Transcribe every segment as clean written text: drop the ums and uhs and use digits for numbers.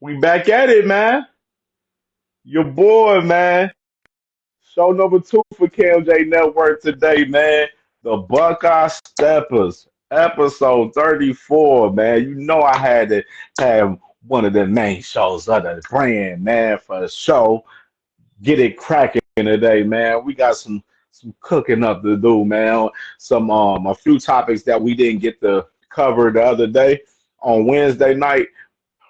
We back at it, man. Your boy, man. Show number two for CamJNetwork today, man. The Buckeye Steppas, episode 34, man. You know I had to have one of the main shows of the brand, man, for the show. Get it cracking today, man. We got some cooking up to do, man. Some a few topics that we didn't get to cover the other day on Wednesday night.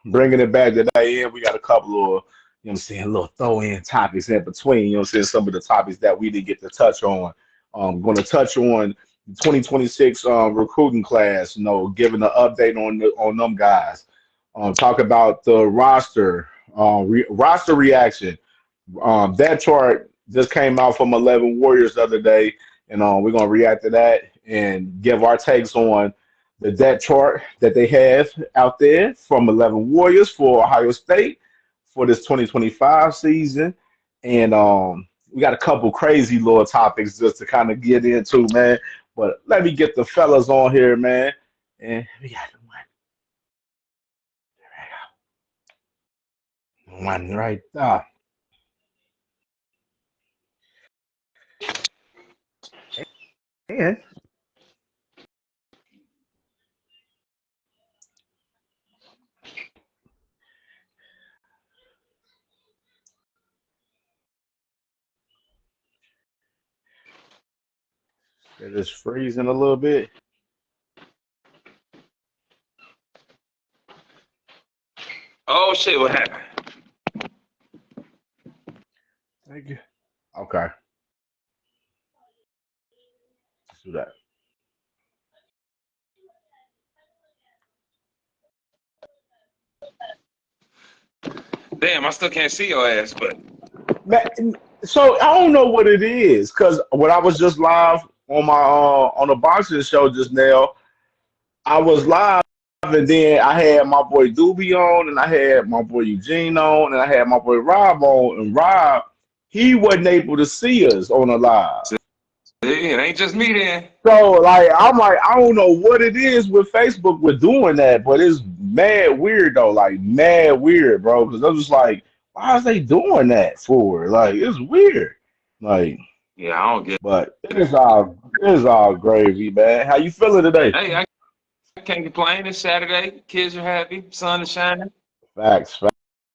Bringing it back today, and we got a couple of, you know what I'm saying, little throw in topics in between, you know what I'm saying, some of the topics that we didn't get to touch on. Going to touch on the 2026 recruiting class, giving an update on them guys. Talk about the roster reaction. That chart just came out from 11 Warriors the other day, and we're going to react to that and give our takes on the depth chart that they have out there from 11 Warriors for Ohio State for this 2025 season. And we got a couple crazy little topics just to kind of get into, man. But let me get the fellas on here, man. And we got one right there. And it is freezing a little bit. Oh shit, what happened? Thank you. Okay, let's do that. Damn, I still can't see your ass, but Man, so I don't know what it is because when I was just live on my on the boxing show just now, I was live and then I had my boy Doobie on and I had my boy Eugene on and I had my boy Rob on and Rob he wasn't able to see us on the live. see, it ain't just me then. So like I'm like I don't know what it is with Facebook with doing that, but it's mad weird though, like mad weird, bro. Because I'm just like, why is they doing that for? Like it's weird, like. Yeah, I don't get. But it is all gravy, man. How you feeling today? Hey, I can't complain. It's Saturday. Kids are happy. Sun is shining. Facts,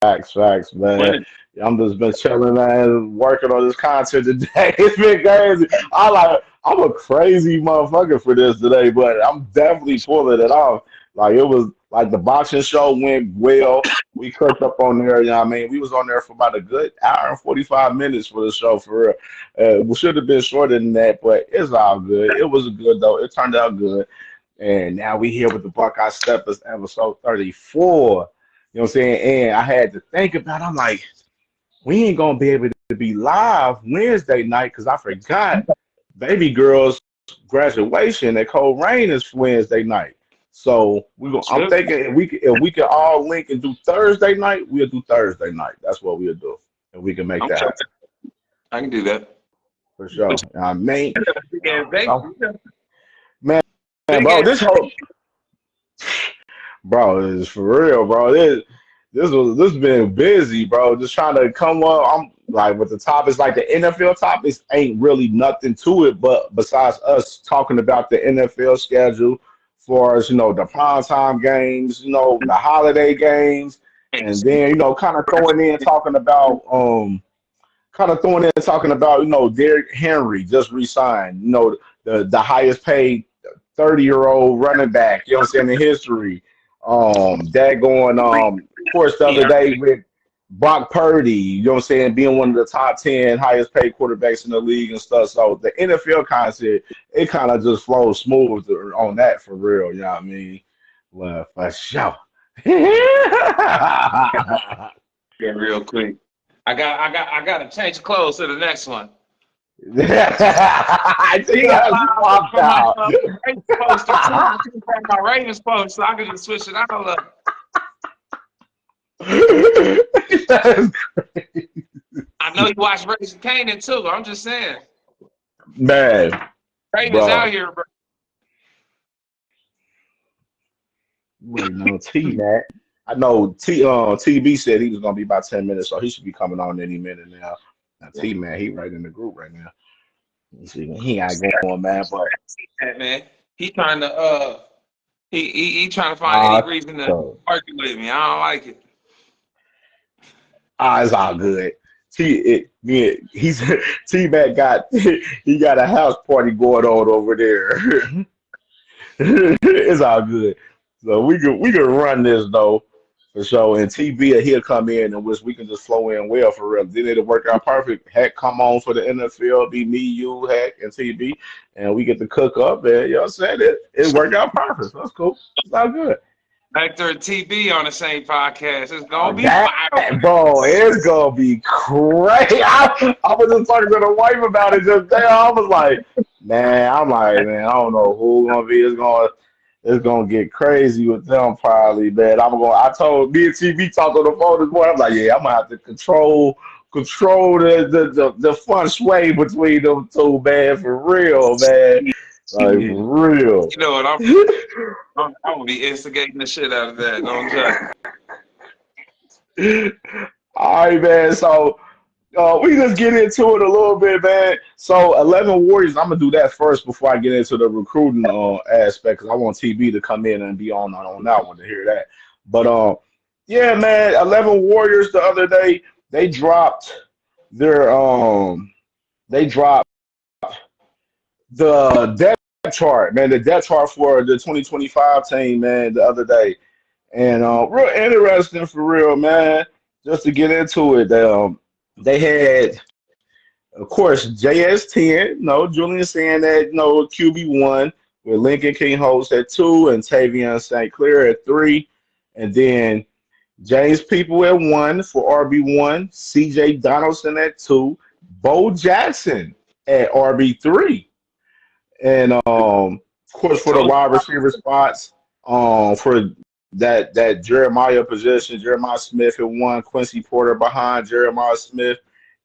facts, man. Winning. I'm just been chilling, man, working on this content today. It's been crazy. I'm a crazy motherfucker for this today, but I'm definitely pulling it off. Like it was like the boxing show went well. We cooked up on there, you know what I mean? We was on there for about a good hour and 45 minutes for the show for real. We should have been shorter than that, but it's all good. It was good though. It turned out good. And now we here with the Buckeye Steppers episode 34. You know what I'm saying? And I had to think about it. I'm like, we ain't gonna be able to be live Wednesday night because I forgot baby girl's graduation at Cold Rain is Wednesday night. So I'm Sure. thinking if we can all link and do Thursday night, we'll do Thursday night. That's what we'll do. And we can make that Okay, happen I can do that. for sure. I mean, Big ass baby. oh, man, Big bro, ass. this whole bro is for real, bro. This been busy, bro. Just trying to come up. I'm like with the topics, like the NFL topics, ain't really nothing to it, but besides us talking about the NFL schedule, for us, the prime time games, the holiday games, and then kind of throwing in talking about Derrick Henry just resigned, the highest paid 30-year-old running back, you know what I'm saying, in history. That going of course the other Yeah, day with Brock Purdy, you know what I'm saying, being one of the top 10 highest paid quarterbacks in the league and stuff. So the NFL concept, it kind of just flows smooth on that for real, you know what I mean? Well, for sure. yeah, real quick. I got to change clothes to the next one. I think You got I swapped for my out. Ravens poster too. I can find my Ravens poster, so I can just switch it out. Look, That's I know you watch Raising Canaan too. I'm just saying, man, Ravens out bro. here, bro. Waiting on T Mac. I know TB said he was gonna be about 10 minutes, so he should be coming on any minute now. Now T man, he right in the group right now. Let's see, he ain't going, man. But Man, he trying to he trying to find any uh, reason to so argue with me. I don't like it. it's all good. He's T man got he got a house party going on over there. It's all good. So we can run this though for sure. And TB he'll come in and which we can just flow in well for real. Then it'll work out perfect. Heck, come on for the NFL, be me, you, Heck, and TB, and we get to cook up. And you know what I'm saying? It worked out perfect. That's cool. It's all good. Hector and TB on the same podcast. It's Oh, gonna be that fire. bro, it's gonna be crazy. I was just talking to the wife about it just there. I was like, man, man, I don't know who gonna be. It's gonna get crazy with them probably, man. I told me and TV talked on the phone this morning. I'm like, yeah, I'm gonna have to control the fun sway between them two, man, for real, man. Like You for real. know what? I'm gonna be instigating the shit out of that. Don't judge. All right, man. So we just get into it a little bit, man. So 11 Warriors. I'm gonna do that first before I get into the recruiting aspect because I want TB to come in and be on that one to hear that. But yeah, man. 11 Warriors the other day they dropped their they dropped the depth chart, man. The depth chart for the 2025 team, man, the other day. And real interesting for real, man. Just to get into it, they had, of course, JS10, no, Julian saying that, no, QB1, with Lincoln King Holtz at 2, and Tavion St. Clair at 3. And then James People at 1 for RB1, CJ Donaldson at 2, Bo Jackson at RB3. And of course, for the Told wide receiver spots, for that Jeremiah position, Jeremiah Smith at 1, Quincy Porter behind Jeremiah Smith,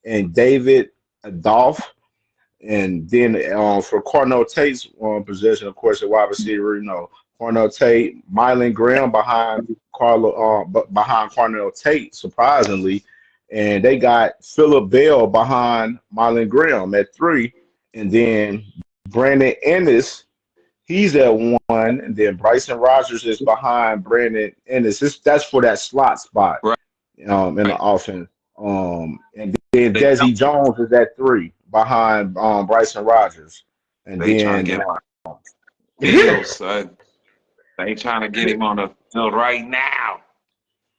and David Adolph. And then for Cornell Tate's position, of course, at wide receiver, Cornell Tate, Mylan Graham behind Cornell Tate, surprisingly, and they got Philip Bell behind Mylan Graham at 3, and then Brandon Ennis, he's at 1, and then Bryson Rogers is behind Brandon Ennis. That's for that slot spot right. in the offense. And then Desi Jones is at 3 behind Bryson Rogers. And They trying to then get deals, son. They trying to get him on the field right now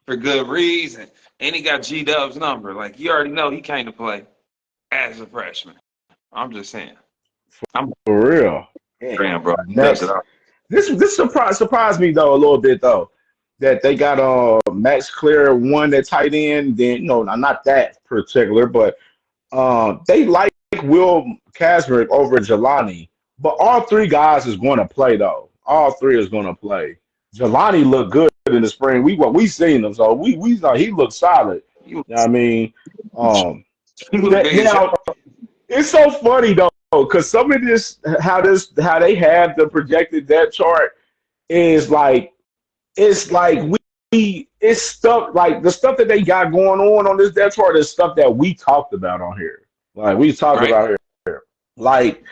for good reason. And he got G Dub's number. Like you already know he came to play as a freshman. I'm just saying. I'm for real. saying, bro. Next, this surprised me though a little bit though that they got Max Clear one at tight end. Then not that particular, but they like Will Casper over Jelani. But all 3 guys is going to play though. All 3 is going to play. Jelani looked good in the spring. We seen him, so we thought he looked solid. You know what I mean? Now it's so funny though, because some of this, how they have the projected depth chart is like, it's stuff like the stuff that they got going on this depth chart is stuff that we talked about on here. Like we talked about here, like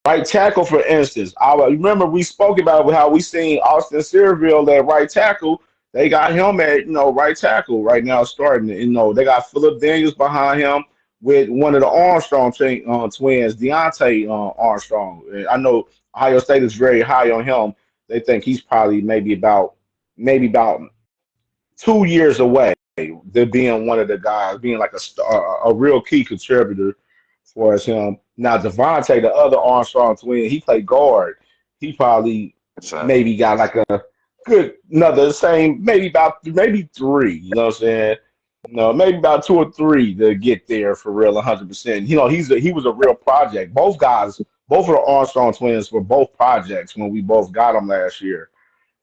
right tackle for instance. I remember we spoke about how we seen Austin Searville at right tackle. They got him at right tackle right now starting. They got Philip Daniels behind him with one of the Armstrong twins, Deontay Armstrong. And I know Ohio State is very high on him. They think he's probably maybe about 2 years away to being one of the guys, being like a real key contributor for us. Him now, Devontae, the other Armstrong twin, he played guard. He probably maybe got like a good another same maybe 3. You know what I'm saying? No, maybe about 2 or 3 to get there for real, 100%. He was a real project. Both guys, both of the Armstrong twins were both projects when we both got them last year.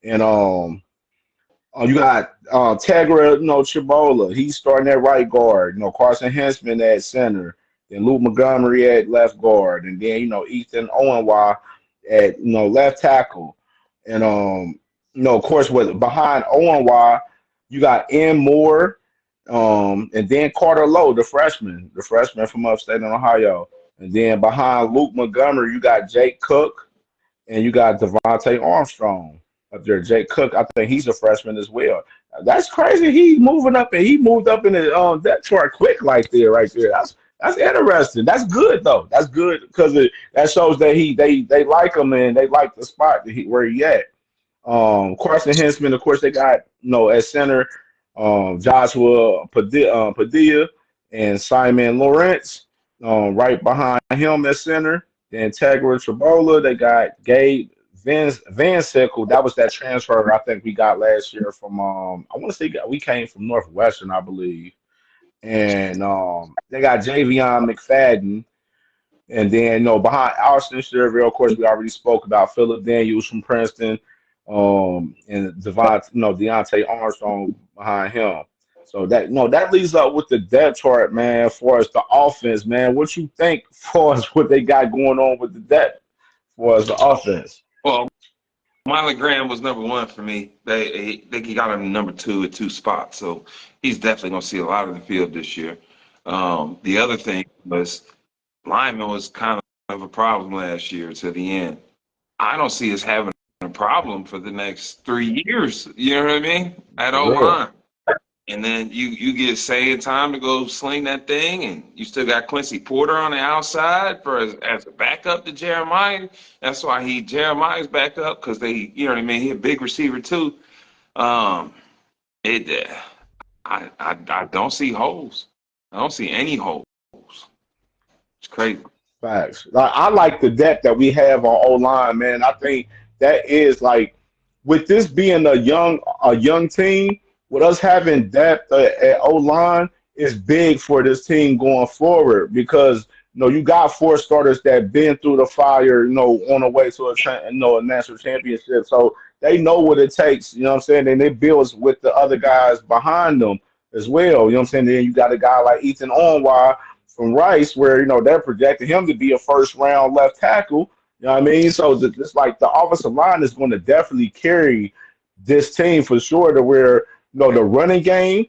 And you got Tegra, Chibola. He's starting at right guard. Carson Henchman at center. Then Luke Montgomery at left guard. And then, Ethan Owenwa at, left tackle. And, of course, behind Owenwa, You got N Moore, and then Carter Lowe, the freshman from upstate in Ohio. And then behind Luke Montgomery, you got Jake Cook and you got Devontae Armstrong up there. Jake Cook, I think he's a freshman as well. That's crazy. He's moving up and he moved up in the that chart quick like there, right there. That's interesting. That's good though. That's good because that shows that they like him and they like the spot that where he at. Carson Henson, of course, they got at center, Joshua Padilla and Simon Lawrence, right behind him at center. Then Tegra Trabola, they got Gabe Van Sickle. That was that transfer I think we got last year from I want to say we came from Northwestern, I believe. And they got Javion McFadden. And then, behind Austin Sterville, of course, we already spoke about Philip Daniels from Princeton, and Deontay Armstrong behind him. So that that leads up with the depth chart, man. For us, the offense, man. What you think for us, what they got going on with the depth for us, the offense? Well, Miley Graham was number one for me. They got him number two at two spots, so he's definitely going to see a lot of the field this year. The other thing was lineman was kind of a problem last year to the end. I don't see us having a problem for the next 3 years. You know what I mean? At For O real. line. And then you get say in time to go sling that thing, and you still got Quincy Porter on the outside for as a backup to Jeremiah. That's why Jeremiah's back up because you know what I mean. He a big receiver too. Um, it I don't see holes. I don't see any holes. It's crazy. Facts. Like I like the depth that we have on O line, man. I think that is like with this being a young team, with us having depth at O line is big for this team going forward because you got four starters that been through the fire, on the way to a national championship. So they know what it takes, you know what I'm saying? And they build with the other guys behind them as well. You know what I'm saying? Then you got a guy like Ethan Onwa from Rice, where they're projecting him to be a first round left tackle. You know what I mean? So it's like the offensive line is going to definitely carry this team for sure. To where the running game.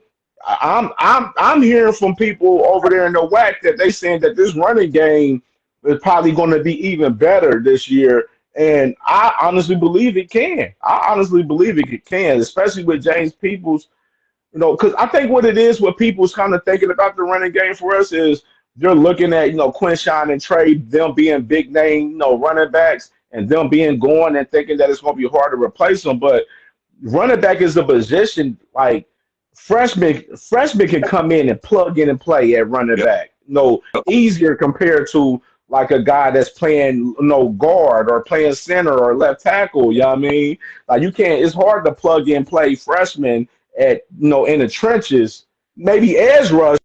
I'm hearing from people over there in the WAC that they saying that this running game is probably going to be even better this year. And I honestly believe it can. I honestly believe it can, especially with James Peoples, because I think what it is, what people's kind of thinking about the running game for us is they're looking at, Quinshawn and Trey, them being big name, running backs, and them being going and thinking that it's going to be hard to replace them. But running back is a position like freshmen can come in and plug in and play at running Yep. back. Easier compared to like a guy that's playing guard or playing center or left tackle. You know what I mean? Like you can't. It's hard to plug in play freshmen at in the trenches. Maybe edge rusher.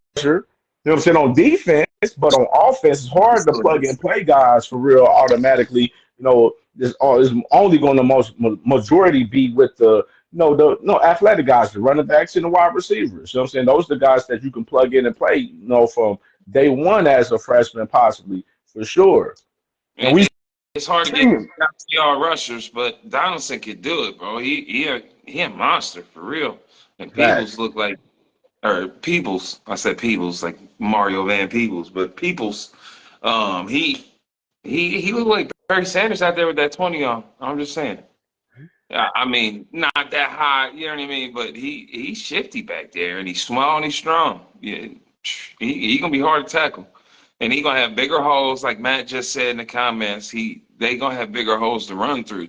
You know what I'm saying on defense, but on offense, it's hard to plug and play guys for real automatically. It's only going to majority be with the the no athletic guys, the running backs and the wide receivers. You know what I'm saying? Those are the guys that you can plug in and play, from day one as a freshman, possibly for sure. And we It's hard to get seen CR rushers, but Donaldson could do it, bro. He a monster for real. And Peebles facts. look like, or Peebles. I said Peebles like Mario Van Peebles, but Peebles, he looked like Barry Sanders out there with that 20 on. I'm just saying. I mean, not that high, you know what I mean? But he's shifty back there, and he's small and he's strong. Yeah, he gonna be hard to tackle, and he gonna have bigger holes, like Matt just said in the comments. They gonna have bigger holes to run through,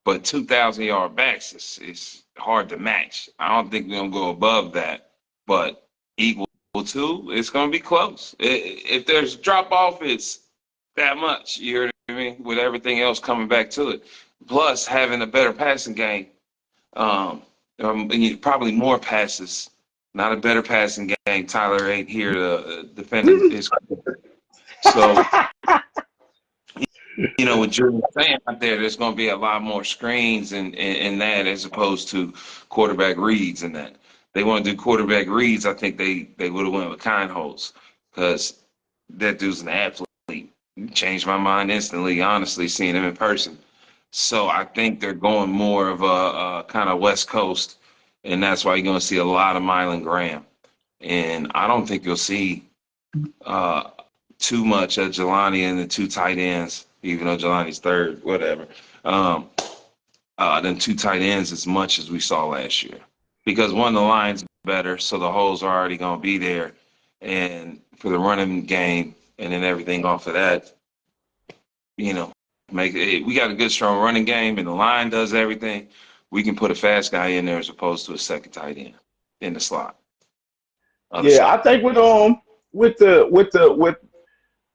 but 2,000-yard backs is hard to match. I don't think we're gonna go above that, but equal to, it's gonna be close. If there's drop off, it's that much. You know what I mean? With everything else coming back to it, plus having a better passing game, probably more passes, not a better passing game. Tyler ain't here to defend his. So, what you're saying out there, there's going to be a lot more screens and that as opposed to quarterback reads and that. They want to do quarterback reads. I think they would have went with Kindholz because that dude's an athlete. Changed my mind instantly, honestly, seeing him in person. So I think they're going more of a kind of West Coast and that's why you're going to see a lot of Mylan Graham. And I don't think you'll see uh, too much of Jelani and the two tight ends, even though Jelani's third, whatever. Um, them two tight ends as much as we saw last year, because one, the line's better, so the holes are already going to be there, and for the running game, and then everything off of that, you know, make it. We got a good, strong running game, and the line does everything. We can put a fast guy in there as opposed to a second tight end in the slot, other Yeah, side. I think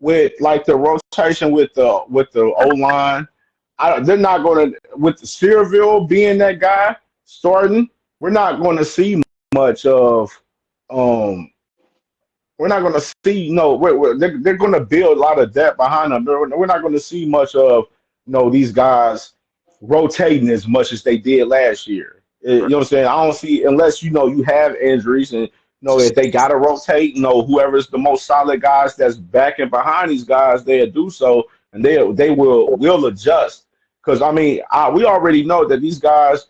with like the rotation with the O line, they're not going to with the Steerville being that guy starting. We're not going to see much of um we're not going to see no they're going to build a lot of depth behind them. We're not going to see much of these guys rotating as much as they did last year. You know what I'm saying? I don't see unless you have injuries and if they got to rotate. Whoever's the most solid guys that's backing behind these guys, they'll do so, and they will adjust. Because I mean, we already know that these guys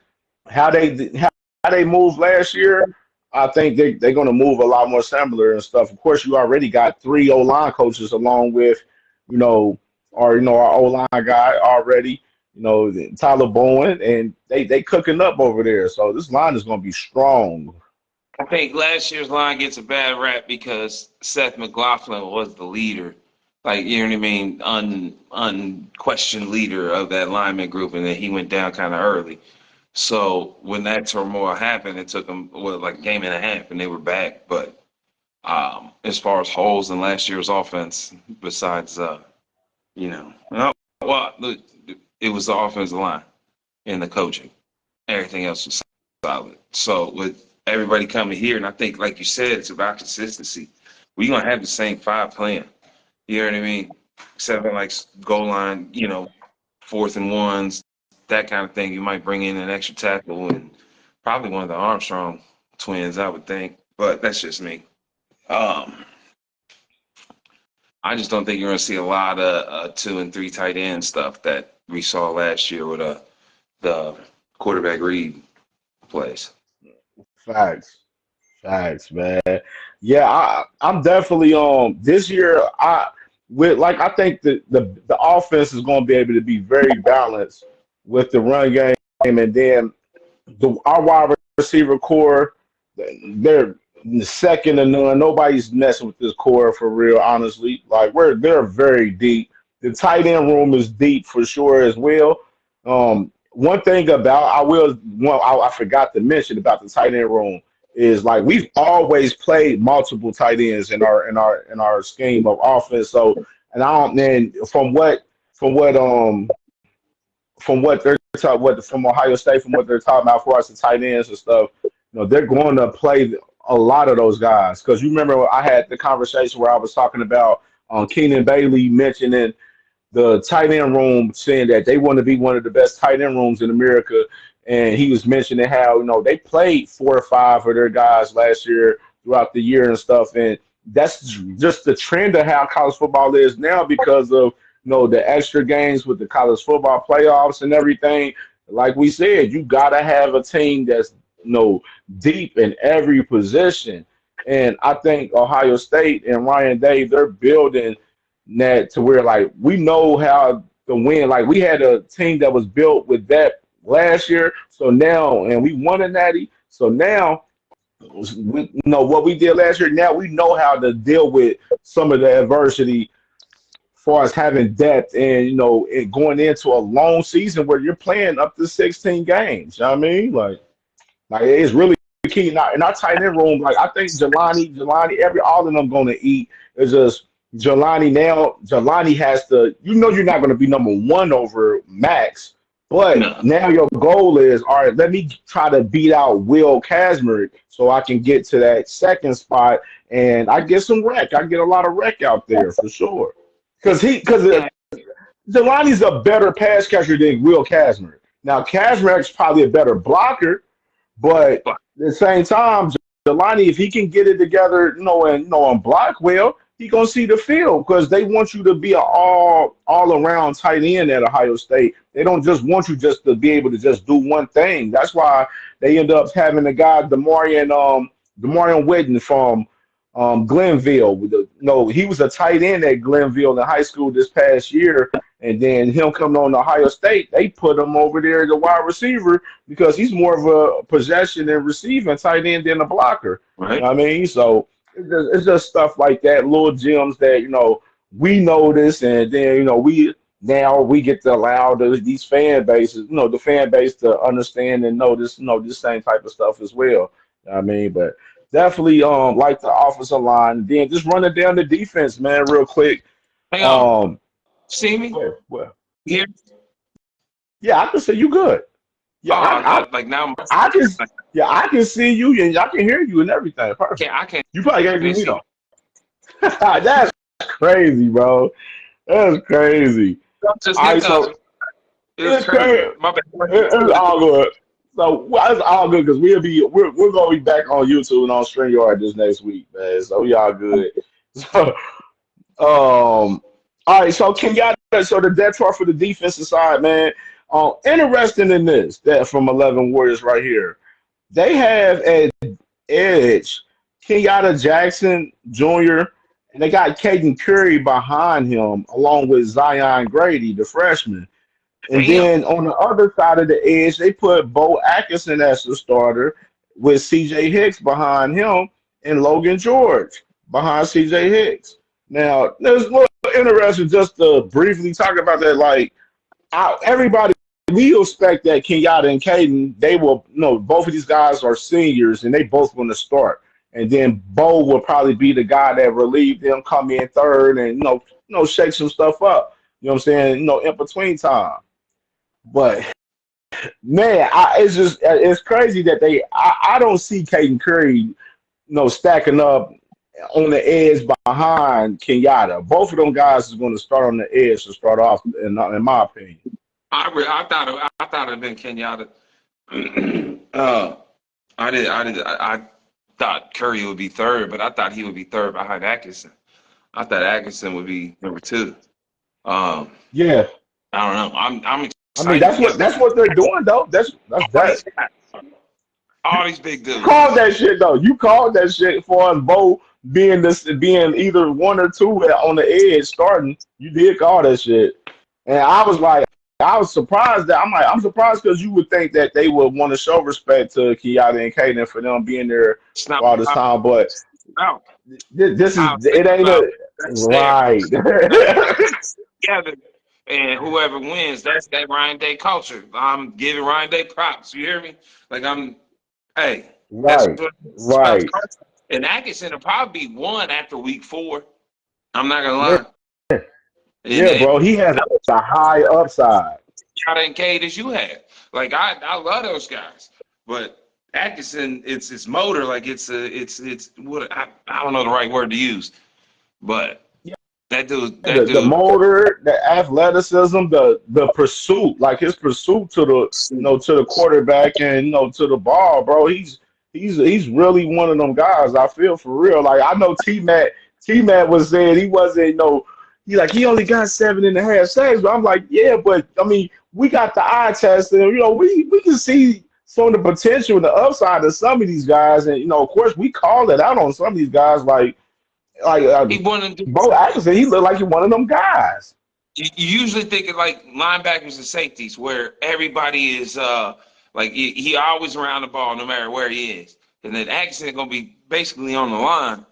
how they moved last year. I think they're going to move a lot more similar and stuff. Of course, you already got three O line coaches along with, you know, our O line guy already, Tyler Bowen, and they cooking up over there. So this line is going to be strong. I think last year's line gets a bad rap because Seth McLaughlin was the leader, like you know what I mean, unquestioned leader of that lineman group, and then he went down kind of early. So when that turmoil happened, it took them like a game and a half, and they were back. But as far as holes in last year's offense, besides well, look, it was the offensive line and the coaching. Everything else was solid. So with everybody coming here, and I think, like you said, it's about consistency. We're gonna have the same five playing. You know what I mean? Except for like goal line, fourth and ones, that kind of thing. You might bring in an extra tackle and probably one of the Armstrong twins, I would think. But that's just me. Um, I just don't think you're gonna see a lot of two and three tight end stuff that we saw last year with the quarterback read plays. Facts. Facts, man. Yeah, I'm definitely this year. I think the offense is going to be able to be very balanced with the run game, and then our wide receiver core, they're second to none. Nobody's messing with this core for real, honestly. Like they're very deep. The tight end room is deep for sure as well. One thing about I forgot to mention about the tight end room is like we've always played multiple tight ends in our scheme of offense. So and I don't and from what from what they're talking what from Ohio State from what they're talking about for us the tight ends and stuff, they're going to play a lot of those guys because you remember I had the conversation where I was talking about Keenan Bailey mentioning the tight end room, saying that they want to be one of the best tight end rooms in America. And he was mentioning how they played 4 or 5 of their guys last year throughout the year and stuff, and that's just the trend of how college football is now because of the extra games with the college football playoffs and everything. Like we said, you gotta have a team that's deep in every position, and I think Ohio State and Ryan Day they're building that to where like we know how to win. Like we had a team that was built with that last year, so now and we won a natty. So now what we did last year. Now we know how to deal with some of the adversity, as far as having depth and it going into a long season where you're playing up to 16 games. You know what I mean, like it's really key. Now in our tight end room, like I think Jelani, all of them going to eat. It's just Jelani now. Jelani has to. You're not going to be number one over Max, but No. now your goal is all right. Let me try to beat out Will Kazmarek so I can get to that second spot, and I get some wreck. I get a lot of wreck out there for sure. Because Jelani's a better pass catcher than Will Kazmarek. Now Kazmarek's probably a better blocker, but at the same time, Jelani, if he can get it together, and block well, he gonna see the field because they want you to be an all around tight end at Ohio State. They don't just want you just to be able to just do one thing. That's why they end up having the guy Demarion Whitten from Glenville. No, he was a tight end at Glenville in high school this past year, and then him coming on to Ohio State, they put him over there as a wide receiver because he's more of a possession and receiving tight end than a blocker. You Right. know what I mean? So it's just stuff like that, little gems that we notice, and then we get to allow these fan bases, the fan base to understand and notice, this same type of stuff as well. You know what I mean, but definitely like the offensive line. Then just running down the defense, man, real quick. Hang on. Um, See me well, here? yeah, I can see you good. Oh, Yeah, I, like now. I can, Like, yeah, I can see you and I can hear you and everything. Perfect. I can't You probably can't see even me see. though. That's crazy, bro. That's crazy. Just All hit right, so it was it's crazy. crazy. My bad. It's all good. So well, it's all good because we're gonna be back on YouTube and on StreamYard this next week, man. So we all good. So all right, so Kenyatta, so the depth chart for the defensive side, man. Interesting in this that from 11 Warriors right here. They have at edge Kenyatta Jackson Jr. and they got Caden Curry behind him, along with Zion Grady, the freshman. And Damn. then on the other side of the edge, they put Bo Atkinson as the starter with CJ Hicks behind him and Logan George behind CJ Hicks. Now, there's a little interesting just to briefly talk about that. Like, everybody, we expect that Kenyatta and Caden, they will, both of these guys are seniors and they both going to start. And then Bo will probably be the guy that relieve them, come in third and, shake some stuff up. You know what I'm saying? In between time. But man, it's crazy that I don't see Caden Curry, stacking up on the edge behind Kenyatta. Both of them guys is going to start on the edge to start off, in my opinion. I thought it'd been Kenyatta. I thought Curry would be third, but I thought he would be third behind Atkinson. I thought Atkinson would be number two. Um, Yeah, I don't know. I'm I mean excited. that's what they're doing though. That's All that. these guys, all these big You dudes. called that shit though. You called that shit for us Bo being either one or two on the edge starting. You did call that shit, and I was like, I was surprised that I'm surprised because you would think that they would want to show respect to Kiata and Kaden for them being there It's not for all this time, but about this is how it's it ain't about. a That's there. right. Together, and whoever wins, that's that Ryan Day culture. I'm giving Ryan Day props. You hear me? Like hey, that's Right, what it's about. The right. culture. And Atkinson will probably be one after week 4. I'm not gonna Yeah, lie. yeah, And bro. He has a high upside. Shout and Cade as you had. Like I love those guys, but Atkinson, it's his motor. Like it's what I don't know the right word to use, but that The dude. motor, the athleticism, the pursuit, like his pursuit to the to the quarterback and to the ball, bro. He's really one of them guys. I feel for real. Like I know T Mac was saying he wasn't he only got 7.5 sacks, but I'm like, yeah, but I mean we got the eye test and we can see some of the potential and the upside of some of these guys, and of course we call it out on some of these guys like He one of them. Bo Atkinson, he looked like he one of them guys. You usually think of like linebackers and safeties where everybody is like he always around the ball no matter where he is, and then Atkinson gonna be basically on the line,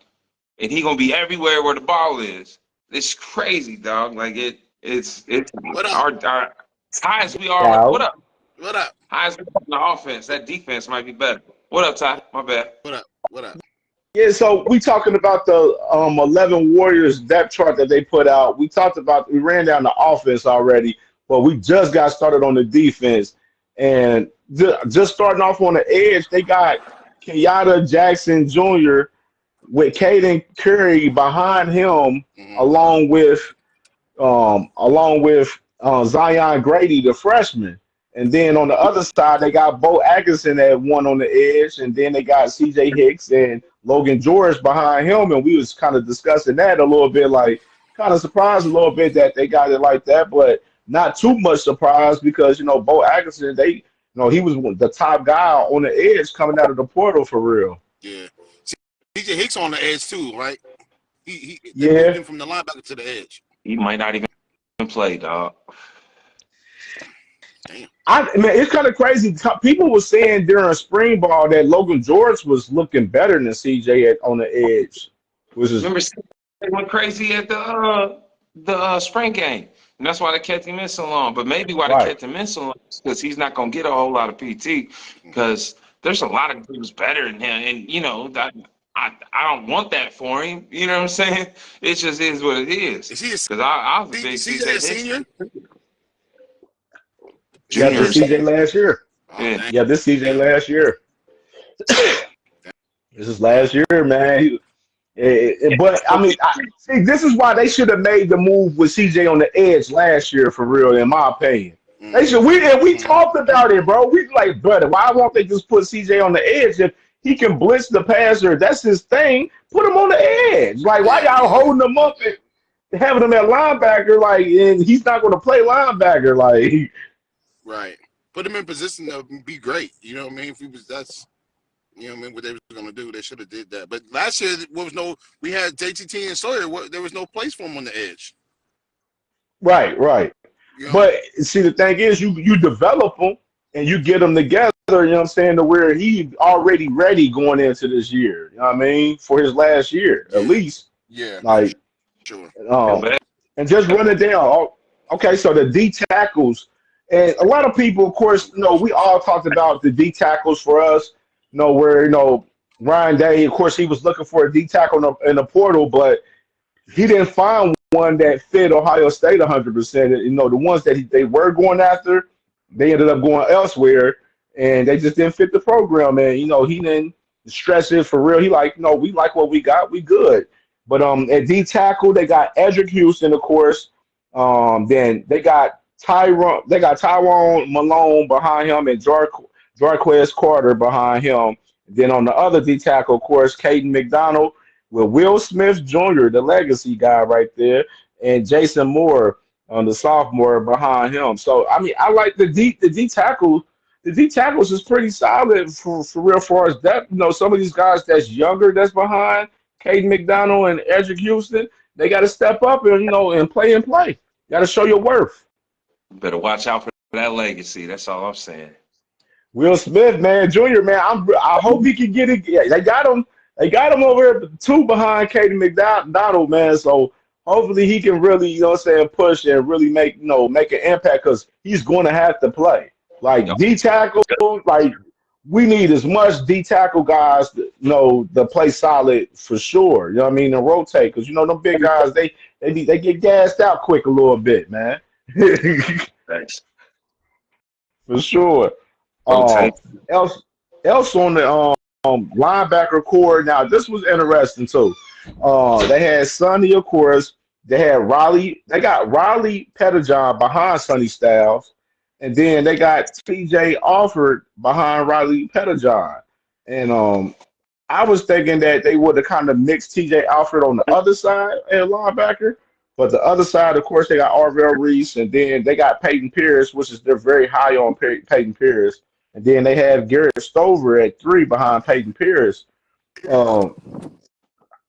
and he gonna be everywhere where the ball is. It's crazy, dog. Like it's What up? our high as we are. What Yeah. up? What up? High as we are in the offense, that defense might be better. What up, Ty? My bad. What up? What up? Yeah, so we talking about the 11 Warriors depth chart that they put out. We ran down the offense already, but we just got started on the defense. And just starting off on the edge, they got Kenyatta Jackson Jr. with Caden Curry behind him, Mm-hmm. along with Zion Grady, the freshman. And then on the other side, they got Bo Atkinson at one on the edge, and then they got CJ Hicks and Logan George behind him. And we was kind of discussing that a little bit, like kind of surprised a little bit that they got it like that, but not too much surprise because Bo Atkinson, No, he was the top guy on the edge coming out of the portal for real. Yeah. See, DJ Hicks on the edge too, right? They moved Yeah, him from the linebacker to the edge. He might not even play, dog. Damn. I man, it's kind of crazy. People were saying during spring ball that Logan George was looking better than CJ on the edge, which is Remember, they went crazy at the spring game, and that's why they kept him in so long. But maybe why they right. kept him in so long is because he's not gonna get a whole lot of PT. Because there's a lot of dudes better than him, and that I don't want that for him. You know what I'm saying? It just is what it is. Is he a Because I was a big CJ a CJ Hicks senior? Yeah, junior. this CJ last year. Oh, Yeah. dang. Yeah, this CJ last year. This is last year, man. But I mean, see, this is why they should have made the move with CJ on the edge last year, for real, in my opinion. They should. We talked about it, bro. We like, brother, why won't they just put CJ on the edge if he can blitz the passer? That's his thing. Put him on the edge. Like, why y'all holding him up and having him at linebacker? Like, and he's not going to play linebacker. Like, Right. Put him in position to be great. You know what I mean? If he was, that's, you know what I mean, what they was going to do, they should have did that. But last year, we had JTT and Sawyer. There was no place for him on the edge. right, right. You know? But see, the thing is, you develop them and you get them together. You know what I'm saying? To where he already ready going into this year. You know what I mean? For his last year, at least. Yeah. Like, Sure. and just run it down. Okay, so the D tackles, and a lot of people, of course, we all talked about the D tackles for us. Where Ryan Day, of course, he was looking for a D tackle in the portal, but he didn't find one that fit Ohio State 100%. The ones that they were going after, they ended up going elsewhere, and they just didn't fit the program. And he didn't stress it for real. He like, no, we like what we got, we good. But at D tackle, they got Edric Houston, of course. Then they got Tyrone Malone behind him and Jarquez Carter behind him. Then on the other D tackle, of course, Caden McDonald with Will Smith Jr., the legacy guy right there, and Jason Moore on the sophomore behind him. So I mean, I like the D tackle. The D tackles is pretty solid for real far as depth. Some of these guys that's younger that's behind Caden McDonald and Edric Houston, they got to step up and play and play. Got to show your worth. Better watch out for that legacy. That's all I'm saying. Will Smith, man, Junior, man, I hope he can get it. Yeah, they got him. They got him over here, two behind Caden McDonald, man. So hopefully he can really, push and really make an impact because he's going to have to play. Like D tackle, like we need as much D tackle guys, to play solid for sure. You know what I mean? And rotate because them big guys they get gassed out quick a little bit, man. Thanks. For sure. Rotate. Else on the linebacker core. Now this was interesting too. They had Sonny, of course. They had Riley. They got Riley Pettijohn behind Sonny Styles, and then they got T.J. Alford behind Riley Pettijohn. And I was thinking that they would have kind of mixed T.J. Alford on the other side at linebacker, but the other side, of course, they got Arvell Reese, and then they got Peyton Pierce, which is they're very high on Peyton Pierce. And then they have Garrett Stover at 3 behind Peyton Pierce.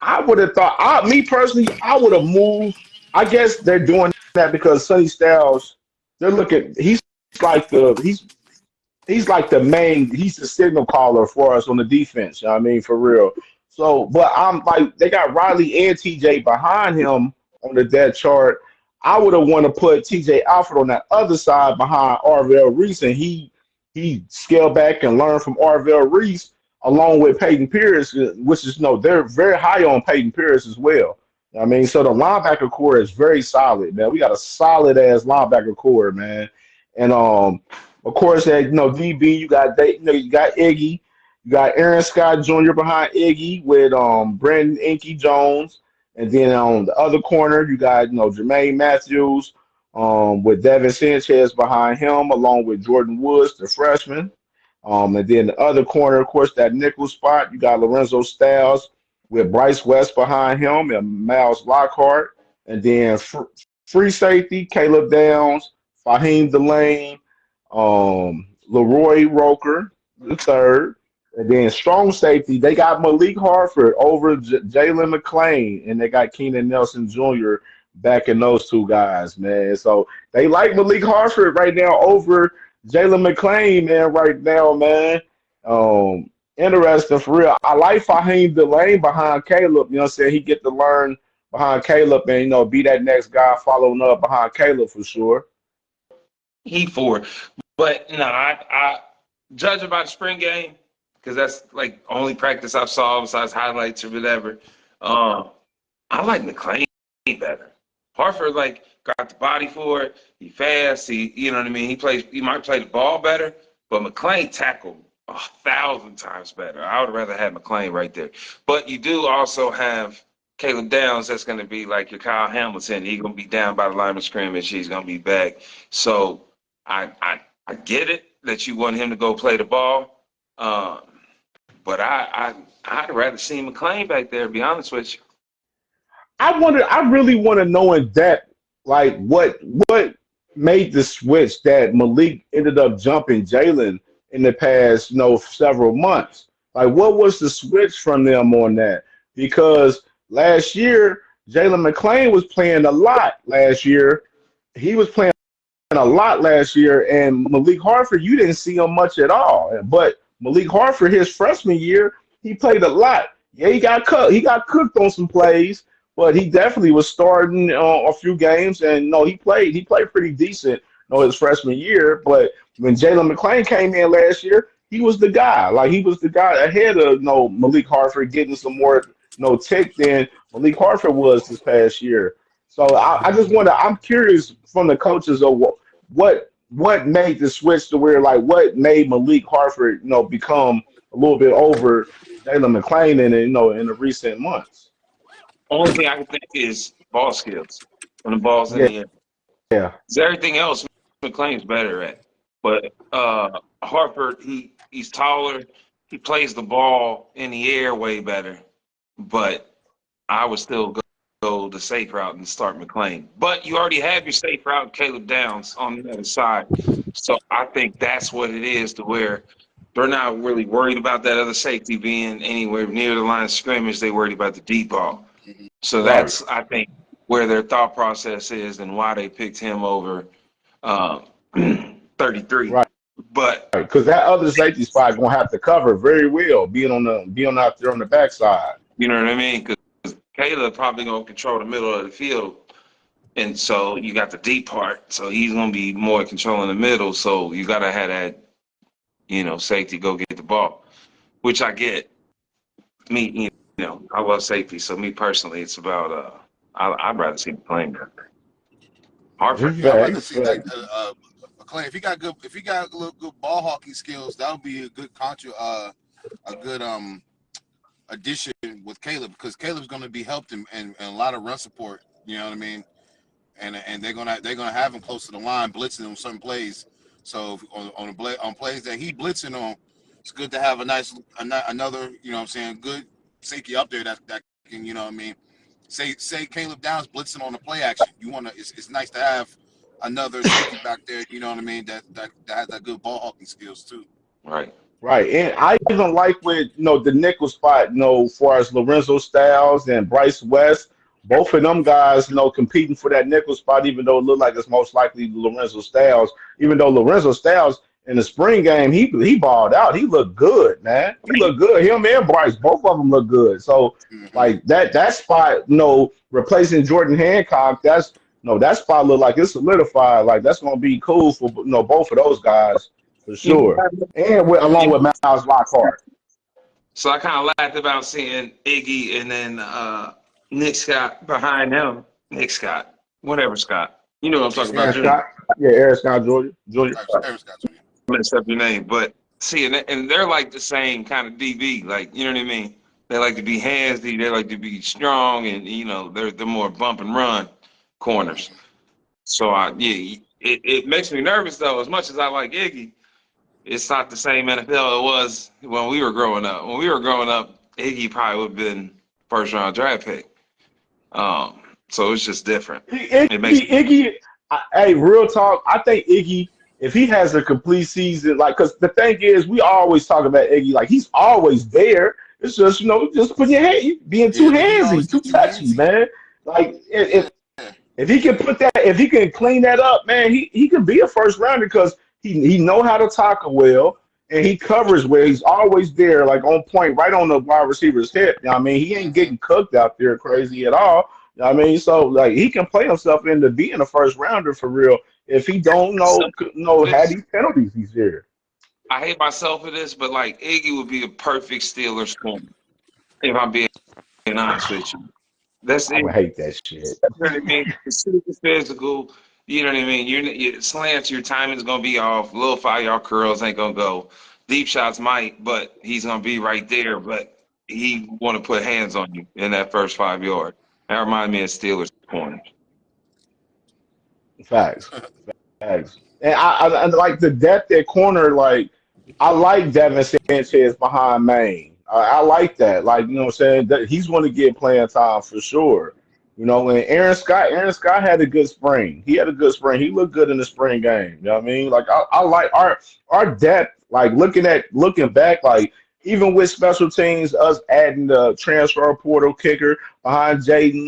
I would have thought, me personally, I would have moved. I guess they're doing that because Sonny Styles, they're looking. He's like the main. He's the signal caller for us on the defense. You know what I mean, for real. So, but I'm like, they got Riley and TJ behind him on the depth chart. I would have wanted to put TJ Alford on that other side behind Arvell Reese, and he scaled back and learned from Arvell Reese along with Peyton Pierce, which is they're very high on Peyton Pierce as well. I mean, so the linebacker core is very solid, man. We got a solid ass linebacker core, man. And of course, at DB, you got Iggy, you got Aaron Scott Jr. behind Iggy with Brandon Inky Jones, and then on the other corner you got Jermaine Matthews with Devin Sanchez behind him, along with Jordan Woods, the freshman. And then the other corner, of course, that nickel spot, you got Lorenzo Styles with Bryce West behind him and Miles Lockhart. And then free safety, Caleb Downs, Fahim Delane, Leroy Roker, the third. And then strong safety, they got Malik Harford over Jalen McClain, and they got Keenan Nelson Jr. backing those two guys, man. So they like Malik Harford right now over Jalen McClain, man, right now, man. Interesting for real. I like Fahim Delane behind Caleb. You know what I'm saying? He get to learn behind Caleb and, be that next guy following up behind Caleb for sure. He for, but no, I judging by the spring game because that's like only practice I've saw besides highlights or whatever. I like McClain better. Hartford like got the body for it. He fast. You know what I mean. He might play the ball better, but McClain tackled 1,000 times better. I would rather have McClain right there. But you do also have Caleb Downs. That's going to be like your Kyle Hamilton. He's going to be down by the line of scrimmage. He's going to be back. So I get it that you want him to go play the ball. But I'd rather see McClain back there, to be honest with you. I really want to know in depth, like what made the switch that Malik ended up jumping Jalen in the past, several months. Like, what was the switch from them on that? Because last year, Jalen McClain was playing a lot last year. He was playing a lot last year, and Malik Hartford, you didn't see him much at all. But Malik Hartford, his freshman year, he played a lot. Yeah, he got cut. He got cooked on some plays, but he definitely was starting a few games, and he played. He played pretty decent, his freshman year. But when Jalen McClain came in last year, he was the guy. Like he was the guy ahead of Malik Hartford, getting some more tick than Malik Hartford was this past year. So I just wonder. I'm curious from the coaches of what made the switch to where like what made Malik Hartford become a little bit over Jalen McClain in the recent months. Only thing I can think is ball skills when the ball's in Yeah, the air. yeah, 'Cause everything else McClain's better at. But Hartford, he's taller. He plays the ball in the air way better. But I would still go the safe route and start McClain. But you already have your safe route, Caleb Downs, on the other side. So I think that's what it is to where they're not really worried about that other safety being anywhere near the line of scrimmage. They're worried about the deep ball. So right. that's, I think, where their thought process is and why they picked him over uh, 33. Right. But Because that other safety spot gonna have to cover very well, being out there on the backside. you know what I mean? Because Caleb probably going to control the middle of the field. And so you got the deep part. So he's going to be more controlling the middle. So you got to have that, safety go get the ball, which I get. I love safety. So me personally, it's about, I'd rather see McClain there. Hartford. Yeah, I'd rather Facts, see like facts. McClain. If he got good ball hawking skills, that would be a good a good addition with Caleb because Caleb's going to be helped and a lot of run support. You know what I mean? And they're gonna have him close to the line, blitzing on certain plays. So on plays that he blitzing on, it's good to have another good safety up there that can say Caleb Downs blitzing on the play action. It's nice to have another safety back there. You know what I mean? That has that good ball hawking skills too. Right. Right. And I even like with the nickel spot, as far as Lorenzo Styles and Bryce West, both of them guys, competing for that nickel spot, even though it looked like it's most likely Lorenzo Styles, even though Lorenzo Styles in the spring game, he balled out. He looked good, man. He looked good. Him and Bryce, both of them look good. So like that spot, replacing Jordan Hancock, that spot look like it's solidified. Like that's gonna be cool for both of those guys for sure. And along with Miles Lockhart. So I kind of laughed about seeing Iggy and then Nick Scott behind him. Nick Scott, whatever Scott. You know what I'm talking about, Aaron Junior. Scott. Yeah, Aaron Scott, Junior. Aaron's got you. Messed up your name, but see, and they're like the same kind of DB, like you know what I mean. They like to be handsy, they like to be strong, and they're more bump and run corners. So it makes me nervous though. As much as I like Iggy, it's not the same NFL it was when we were growing up. When we were growing up, Iggy probably would have been first round draft pick. So it's just different. It makes Iggy, hey, real talk. I think Iggy if he has a complete season, like, because the thing is, we always talk about Iggy, like he's always there. It's just just put your hand, being too Yeah, but he always handsy, too get too touchy, handsy. man. Like Yeah. if he can put that, if he can clean that up, man, he can be a first rounder because he know how to tackle well and he covers well. He's always there, like on point, right on the wide receiver's hip. You know what I mean, he ain't Mm-hmm. getting cooked out there crazy at all. You know what I mean, so like he can play himself into being a first rounder for real. If he don't know have This these penalties, he's here. I hate myself for this, but like Iggy would be a perfect Steelers corner if I'm being honest with you. That's I it. would hate that shit. You know what I mean? It's super physical. You know what I mean? Your slants, your timing's gonna be off. Little 5 yard curls ain't gonna go. Deep shots might, but he's gonna be right there. But he want to put hands on you in that first 5 yard. That reminds me of Steelers corners. Facts. Facts. And I like the depth at corner. Like I like Devin Sanchez behind Maine. I like that. Like you know, what I'm saying that he's going to get playing time for sure. You know, and Aaron Scott had a good spring. He had a good spring. He looked good in the spring game. You know what I mean? Like I like our depth. Like looking back, like even with special teams, us adding the transfer portal kicker behind Jaden,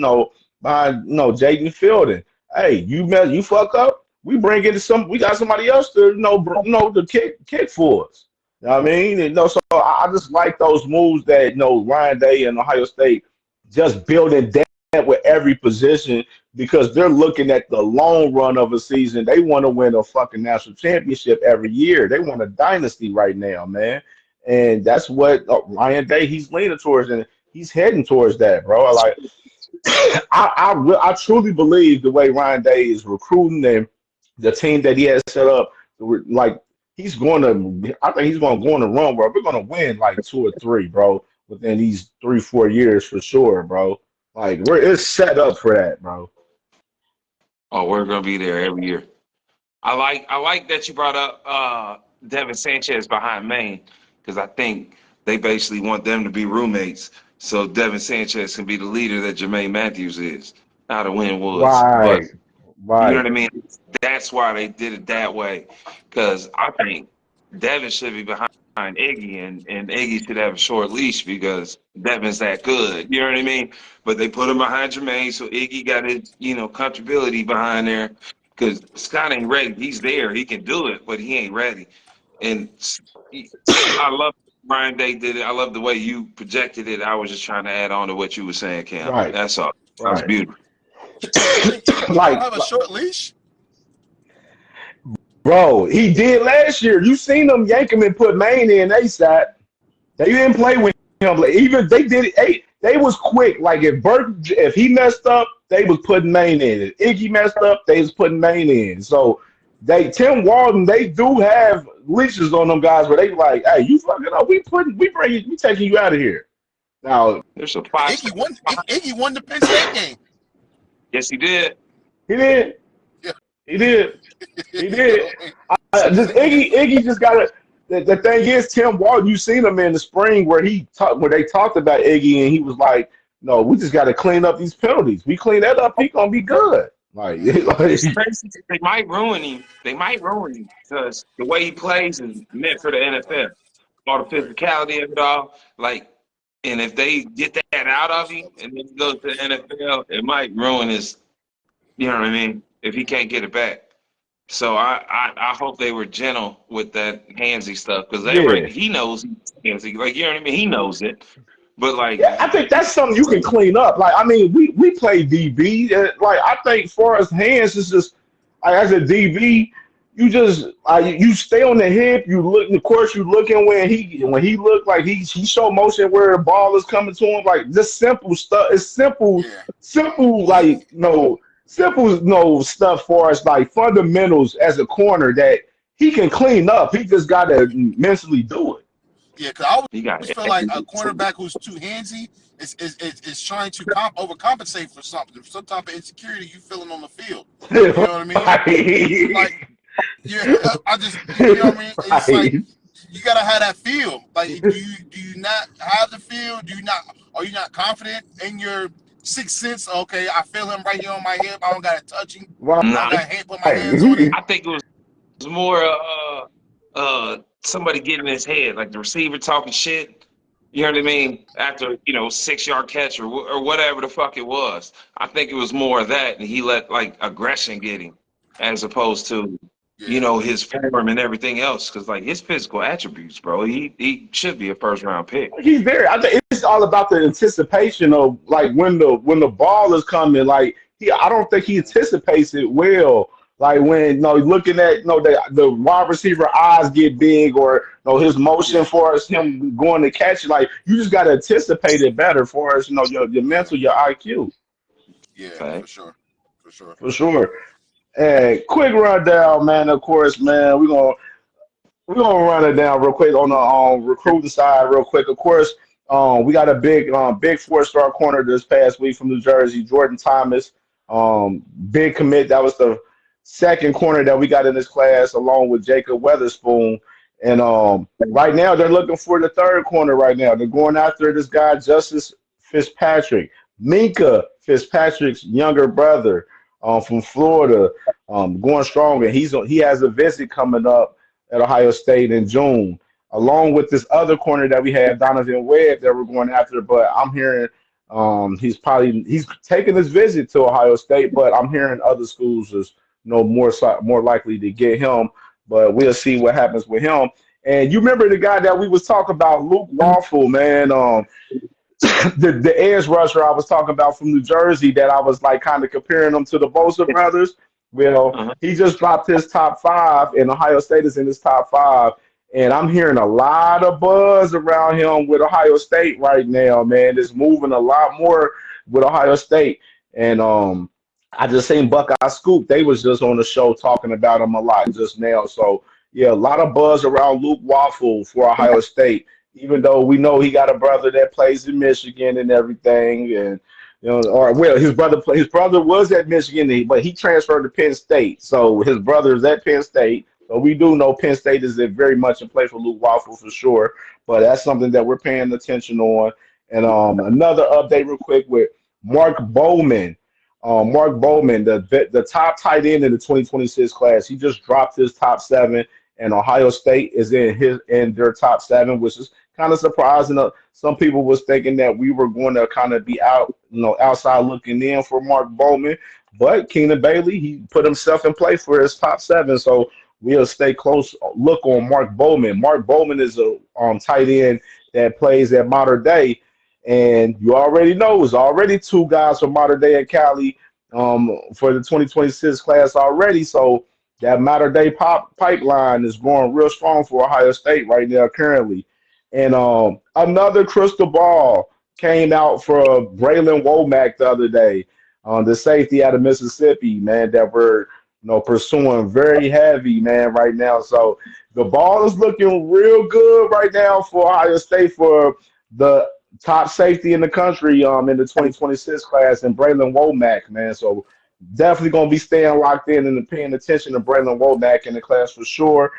Jaden Fielding. Hey, you fuck up, we bring in we got somebody else to to kick for us. You know what I mean? So I just like those moves that Ryan Day and Ohio State just building depth with every position because they're looking at the long run of a season. They want to win a fucking national championship every year. They want a dynasty right now, man. And that's what Ryan Day he's leaning towards, and he's heading towards that, bro. Like I truly believe the way Ryan Day is recruiting and the team that he has set up, like he's going to, I think he's going to go on a run where we're going to win like two or three, bro, within these 3 4 years for sure, bro. Like it's set up for that, bro. Oh, we're gonna be there every year. I like that you brought up Devin Sanchez behind Maine because I think they basically want them to be roommates so Devin Sanchez can be the leader that Jermaine Matthews is out of Wynn-Woods. But Right, you know right, what I mean? That's why they did it that way because I think Devin should be behind Iggy and Iggy should have a short leash because Devin's that good. You know what I mean? But they put him behind Jermaine so Iggy got his comfortability behind there because Scott ain't ready. He's there. He can do it, but he ain't ready. And I love Brian Day did it. I love the way you projected it. I was just trying to add on to what you were saying, Cam. right, That's all. That's right. beautiful. You think Iggy gonna like, have a short leash? bro, he did last year. You seen them yank him and put Maine in. They sat. They didn't play with him. Like, even they did it. They was quick. Like if he messed up, they was putting Maine in. If Iggy messed up, they was putting Maine in. So Tim Walton, they do have leashes on them guys where they like, hey, you fucking up. We taking you out of here. Now There's a five. Iggy won the Penn State game. Yes, he did. he did. Yeah. He did. He You did. know, so Just Iggy, Iggy just got to. The thing is, Tim Walton, you seen him in the spring where they talked about Iggy and he was like, "No, we just got to clean up these penalties. We clean that up, he gonna be good." Like, It's crazy. They might ruin him. They might ruin him because the way he plays is meant for the NFL. All the physicality of it all. Like, and if they get that out of him and then he goes to the NFL, it might ruin his. You know what I mean? If he can't get it back. So I hope they were gentle with that handsy stuff because yeah, he knows he's handsy. Like, you know what I mean? He knows it. But like, yeah. I think that's something you can clean up. Like, I mean, we play DB. Like, I think for us hands, it's just like as a DB, you stay on the hip. You look, of course, you looking when he look like he show motion where the ball is coming to him. Like just simple stuff. It's simple, yeah. simple. Well, Like no simple no stuff for us. Like fundamentals as a corner that he can clean up. He just got to mentally do it. yeah, because I he got always it. feel like a cornerback who's too handsy is trying to overcompensate for something, some type of insecurity you feeling on the field. You know what I mean? Like, yeah, I just, you know what I mean? It's like Right. you gotta have that feel. Like, do you not have the feel? Are you not confident in your sixth sense? Okay, I feel him right here on my hip. I don't gotta touch him. I Nah, don't gotta put my hands on him. I think it was more somebody getting in his head, like the receiver talking shit. You know what I mean? After 6 yard catch or whatever the fuck it was. I think it was more of that, and he let like aggression get him, as opposed to Yeah, his form and everything else. Because like his physical attributes, bro, he should be a first round pick. He's there. I think it's all about the anticipation of like when the ball is coming. Like I don't think he anticipates it well. Like when looking at the wide receiver eyes get big, or his motion yeah, for us him going to catch it. Like you just got to anticipate it better for us. Your yeah, mental, your IQ yeah, Okay. for sure, for sure. for sure. And quick rundown, man. Of course, man. We're gonna run it down real quick on the recruiting side, real quick. Of course, we got a big 4-star corner this past week from New Jersey, Jordan Thomas. Big commit. That was the second corner that we got in this class, along with Jacob Weatherspoon. And right now, they're looking for the third corner. Right now, they're going after this guy, Justice Fitzpatrick, Minka Fitzpatrick's younger brother, from Florida, going strong, and he has a visit coming up at Ohio State in June, along with this other corner that we have, Donovan Webb, that we're going after. But I'm hearing he's taking his visit to Ohio State, but I'm hearing other schools is more likely to get him. But we'll see what happens with him. And you remember the guy that we was talking about, Luke Waffle, man. The edge rusher I was talking about from New Jersey, that I was like kind of comparing him to the Bosa brothers. Well, Uh-huh. he just dropped his top five, and Ohio State is in his top five. And I'm hearing a lot of buzz around him with Ohio State right now, man. It's moving a lot more with Ohio State. And I just seen Buckeye Scoop. They was just on the show talking about him a lot just now. So yeah, a lot of buzz around Luke Waffle for Ohio State, even though we know he got a brother that plays in Michigan and everything, and or well, his brother was at Michigan, but he transferred to Penn State, so his brother is at Penn State. So we do know Penn State is very much in play for Luke Waffle for sure, but that's something that we're paying attention on. And another update, real quick, with Mark Bowman. Mark Bowman, the top tight end in the 2026 class, he just dropped his top seven, and Ohio State is in their top seven, which is kind of surprising. Some people was thinking that we were going to kind of be outside looking in for Mark Bowman, but Keenan Bailey, he put himself in play for his top seven, so we'll stay close look on Mark Bowman. Mark Bowman is a tight end that plays at Mater Dei, and you already know there's already two guys from Mater Dei at Cali for the 2026 class already, so that Mater Dei pipeline is going real strong for Ohio State right now currently. And another crystal ball came out for Braylon Womack the other day, the safety out of Mississippi, man, that we're pursuing very heavy, man, right now. So the ball is looking real good right now for Ohio State for the top safety in the country in the 2026 class, and Braylon Womack, man. So definitely going to be staying locked in and paying attention to Braylon Womack in the class for sure.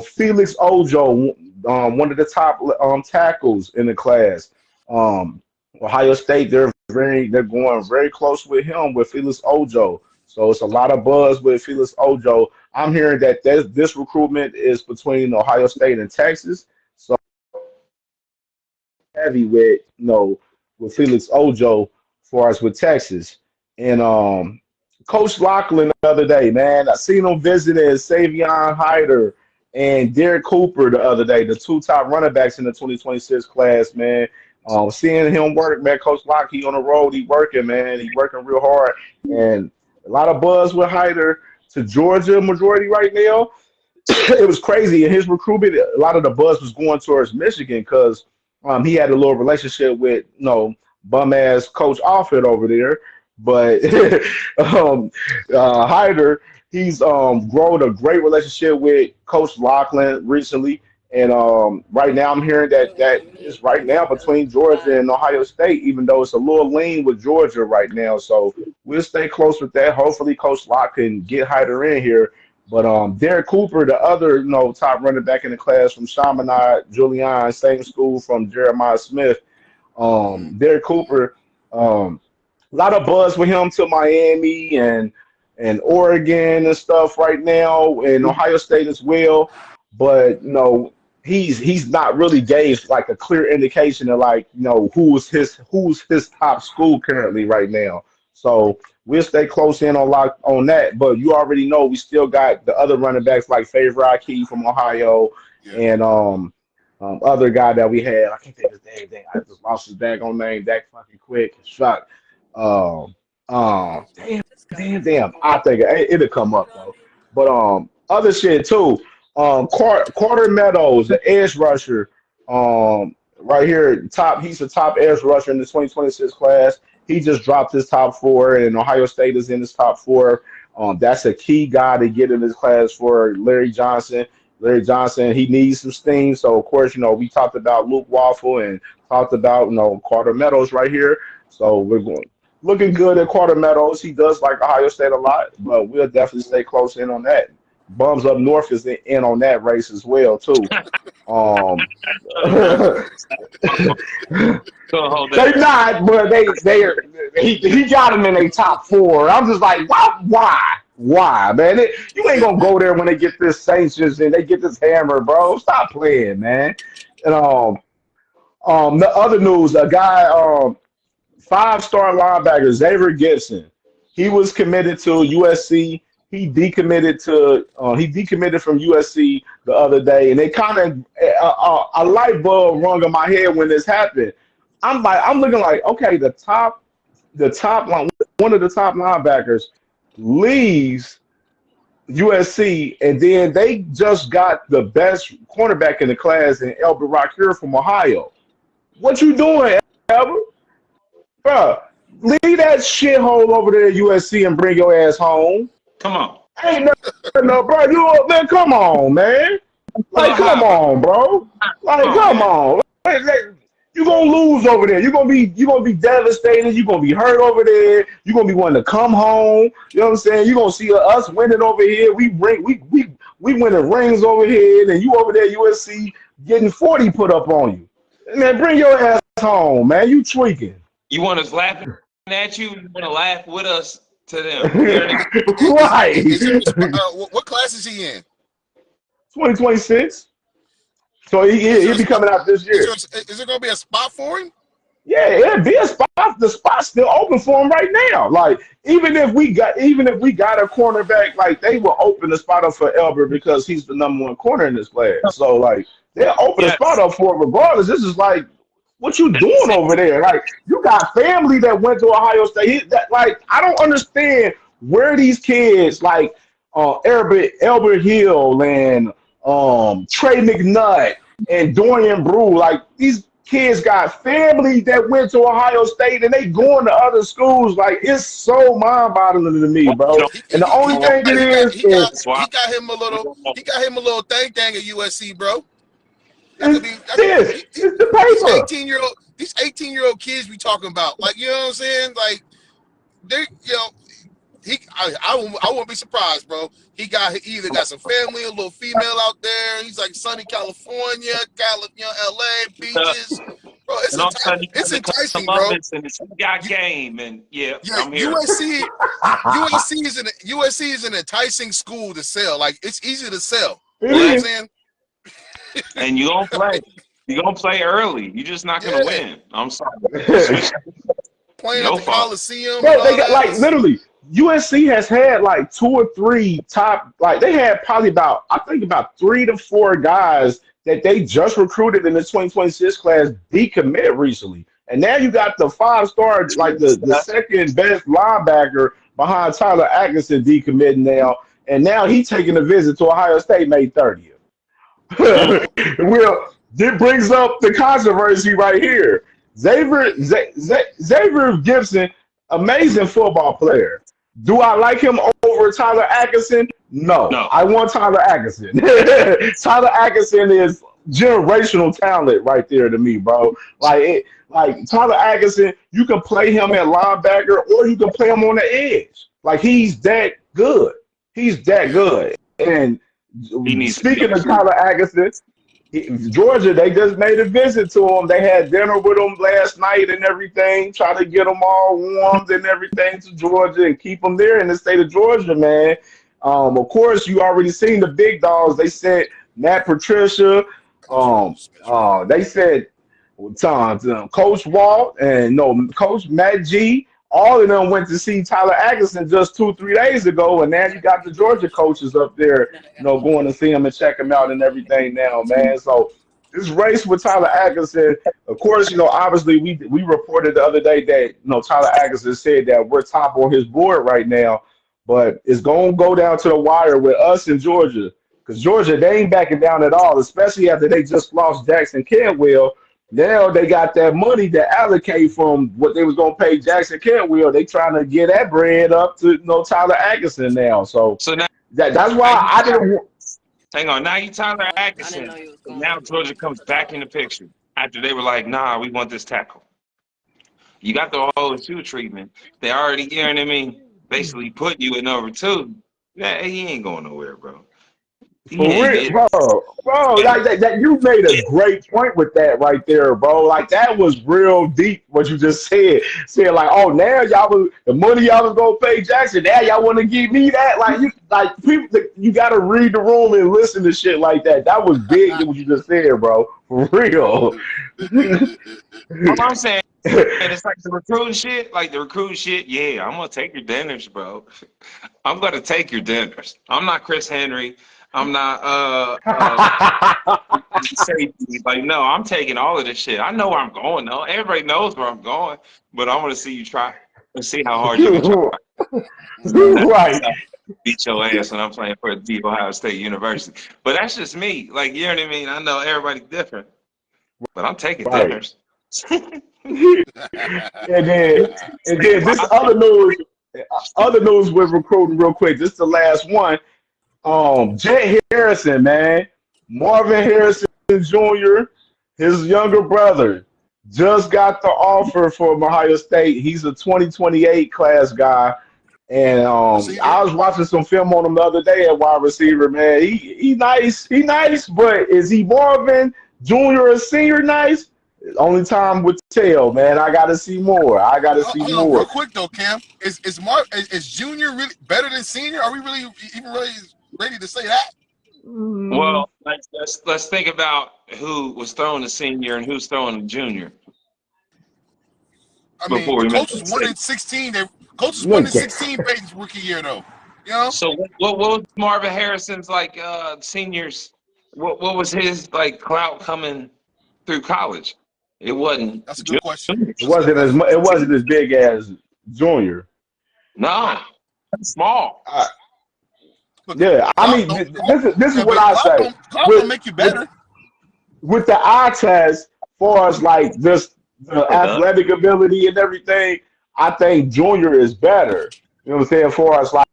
Felix Ojo, one of the top tackles in the class. Um, Ohio State, they're going very close with him with Felix Ojo. So it's a lot of buzz with Felix Ojo. I'm hearing that this recruitment is between Ohio State and Texas. So heavy with with Felix Ojo for us with Texas. And Coach Lachlan the other day, man, I seen him visiting Savion Hyder and Derek Cooper the other day, the two top running backs in the 2026 class, man. Seeing him work, man, Coach Lock, he on the road, he working, man. He working real hard. And a lot of buzz with Hyder to Georgia majority right now. It was crazy. In his recruitment, a lot of the buzz was going towards Michigan because he had a little relationship with bum ass Coach Offit over there. But Hyder, he's grown a great relationship with Coach Lachlan recently. And right now, I'm hearing that it's right now between Georgia and Ohio State, even though it's a little lean with Georgia right now. So we'll stay close with that. Hopefully, Coach Lock can get Hyder in here. But Derek Cooper, the other top running back in the class from Chaminade, Julian, same school from Jeremiah Smith. Mm-hmm. Derek Cooper, a lot of buzz with him to Miami, and and Oregon and stuff right now, and Ohio State as well. But he's not really gave like a clear indication of like who's his top school currently right now. So we'll stay close in on lock on that. But you already know we still got the other running backs like Favorite Key from Ohio Yeah. and other guy that we had. I can't think of his name. Dang, I just lost his daggone name that fucking quick. Shot. Um, damn, damn. I think it'll come up though. But other shit too. Carter Meadows, the edge rusher. Right here, top. He's the top edge rusher in the 2026 class. He just dropped his top four, and Ohio State is in his top four. That's a key guy to get in this class for Larry Johnson. Larry Johnson, he needs some steam. So of course, we talked about Luke Waffle and talked about Carter Meadows right here. So we're looking good at Carter Meadows. He does like Ohio State a lot, but we'll definitely stay close in on that. Bums up north is in on that race as well too. Um, Don't hold they that. not, but he got him in a top four. I'm just like, why, man? You ain't gonna go there when they get this sanctions and they get this hammer, bro. Stop playing, man. And the other news, a guy, five-star linebacker Xavier Gibson. He was committed to USC. He decommitted from USC the other day, and they kind of a light bulb rung in my head when this happened. I'm looking like, okay, the top line, one of the top linebackers leaves USC, and then they just got the best cornerback in the class in Elbert Rock from Ohio. What you doing, Elbert? Bro, leave that shithole over there at USC and bring your ass home. Come on. Ain't no, bro. Man, come on, man. Like, come on, bro. Like, come on. You're gonna lose over there. You're gonna be devastated. You're gonna be hurt over there. You're gonna be wanting to come home. You know what I'm saying? You're gonna see us winning over here. We winning rings over here, and you over there USC getting 40 put up on you. Man, bring your ass home, man. You tweaking. You want us laughing at you? You want to laugh with us to them? Right. What class is he in? 2026. So he'll be coming out this year. Is there going to be a spot for him? Yeah, it'd be a spot. The spot's still open for him right now. Like even if we got a cornerback, like they will open the spot up for Elbert because he's the number one corner in this class. So like they'll open the spot up for him regardless. This is like, what you doing over there? Like you got family that went to Ohio State. Like I don't understand where these kids like Elbert Hill and Trey McNutt and Dorian Brew, like these kids got family that went to Ohio State and they going to other schools. Like it's so mind-boggling to me, bro. And the only thing it is he got him a little thing at USC, bro. It's the paper. These 18-year-old kids we talking about, like, you know what I'm saying? Like they, I won't be surprised, bro. He either got some family, a little female out there. He's like sunny California, LA, beaches. Bro, it's enticing, bro. And it's got game, and I'm here. USC is an enticing school to sell. Like it's easy to sell. You know It what I'm is. saying? And you gonna play. You're gonna play early. You're just not gonna win. I'm sorry. Playing No at the fault. Coliseum. Bro, they got like literally USC has had like 2 or 3 top, like they had probably about 3 to 4 guys that they just recruited in the 2026 class decommit recently. And now you got the 5-star, like the second best linebacker behind Tyler Atkinson decommitting now. And now he's taking a visit to Ohio State May 30th. Well, it brings up the controversy right here. Xavier Gibson, amazing football player. Do I like him over Tyler Atkinson? No. I want Tyler Atkinson. Tyler Atkinson is generational talent right there to me, bro. Like Tyler Atkinson, you can play him at linebacker or you can play him on the edge. Like he's that good. He's that good. And speaking of Tyler Atkinson, Georgia, they just made a visit to him. They had dinner with him last night and everything, try to get them all warmed and everything to Georgia and keep them there in the state of Georgia, man. Of course, you already seen the big dogs. They said Matt Patricia. They said Coach Walt and no Coach Matt G. All of them went to see Tyler Atkinson just 2, 3 days ago, and now you got the Georgia coaches up there, going to see him and check him out and everything now, man. So this race with Tyler Atkinson, of course, obviously we reported the other day that Tyler Atkinson said that we're top on his board right now, but it's gonna go down to the wire with us in Georgia, because Georgia, they ain't backing down at all, especially after they just lost Jackson Cantwell. Now they got that money to allocate from what they was gonna pay Jackson Cantwell. They trying to get that bread up to Tyler Atkinson now. So So now, that's now why you I didn't. hang on. Now you Tyler I didn't Atkinson. know you was And going now to do Georgia comes back in the picture after they were like, "Nah, we want this tackle." You got the OSU treatment. They already, what I mean, basically put you at number 2. Yeah, he ain't going nowhere, bro. He For ain't real, it. bro, like that, you made a great point with that right there, bro. Like that was real deep what you just said. Saying like, oh, now y'all was the money y'all was gonna pay Jackson. Now y'all want to give me that? Like people, you got to read the room and listen to shit like that. That was big. What you just said, bro. For real. All I'm saying, and it's like the recruiting shit. Like the recruiting shit. Yeah, I'm gonna take your dinners, bro. I'm gonna take your dinners. I'm not Chris Henry. I'm not safety. Like, no, I'm taking all of this shit. I know where I'm going though. Everybody knows where I'm going, but I want to see you try and see how hard you can try. Right. Beat your ass when I'm playing for the Ohio State University. But that's just me. Like, you know what I mean? I know everybody's different, but I'm taking Right. dinners. And then this other news with recruiting real quick. This is the last one. Jet Harrison, man. Marvin Harrison Jr., his younger brother, just got the offer from Ohio State. He's a 2028 class guy. And A senior. I was watching some film on him the other day at wide receiver, man. He nice. He nice, but is he Marvin Jr. a senior nice? Only time would tell, man. I gotta see more. I gotta see Hold on, real more. quick though, Cam. Is Junior really better than Senior? Are we really ready to say that? Mm, Well, let's think about who was throwing the senior and who's throwing the junior I mean, before the we make coach that was 1 decision. in 16. The coach was 1 in okay. 16 Peyton's rookie year though. You know, So what was Marvin Harrison's like seniors? What was his like clout coming through college? It wasn't that's a good question. It That's a good wasn't as question. it wasn't as big as Junior. no small. I, But yeah, I clout mean, don't. this is Yeah, what but I say clout don't with make you with better. with the eye test, far as like just the It does. athletic ability and everything. I think Junior is better. You know what I'm saying? Far as like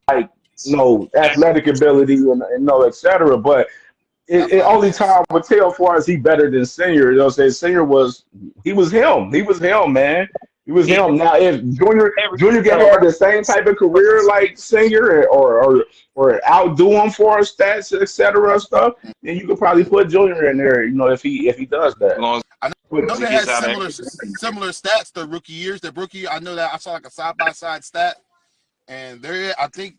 athletic ability and et cetera. But it Athletic, only yes. time would tell far as he better than Senior. You know what I'm saying? Senior was him. He was him, man. He was He him. Now if every Junior can have the same type of career like Senior or outdo him for his stats, et cetera, stuff, then you could probably put Junior in there, if he does as that. long I But know as he they gets had out of similar stats the rookie years. The rookie, I know that I saw like a side by side stat, and there I think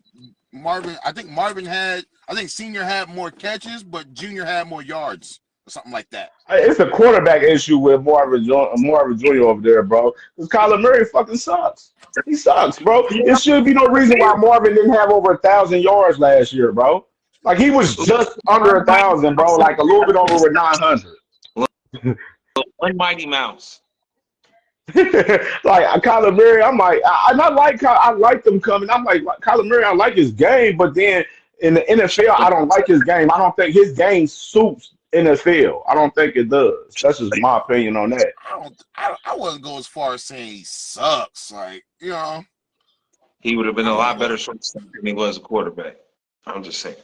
Senior had more catches, but Junior had more yards or something like that. it's a quarterback issue with Marvin Jr. over there, bro. Because Kyler Murray fucking sucks. He sucks, bro. It should be no reason why Marvin didn't have over 1,000 yards last year, bro. Like he was just under 1,000, bro. Like a little bit over 900. one mighty mouse. Like Kyler Murray, I'm like, I like them coming. I'm like Kyler Murray, I like his game, but then in the NFL, I don't like his game. I don't think his game suits NFL. I don't think it does. That's just my opinion on that. I wouldn't go as far as saying he sucks. Like, He would have been I a wouldn't lot go. better shortstop than he was a quarterback. I'm just saying.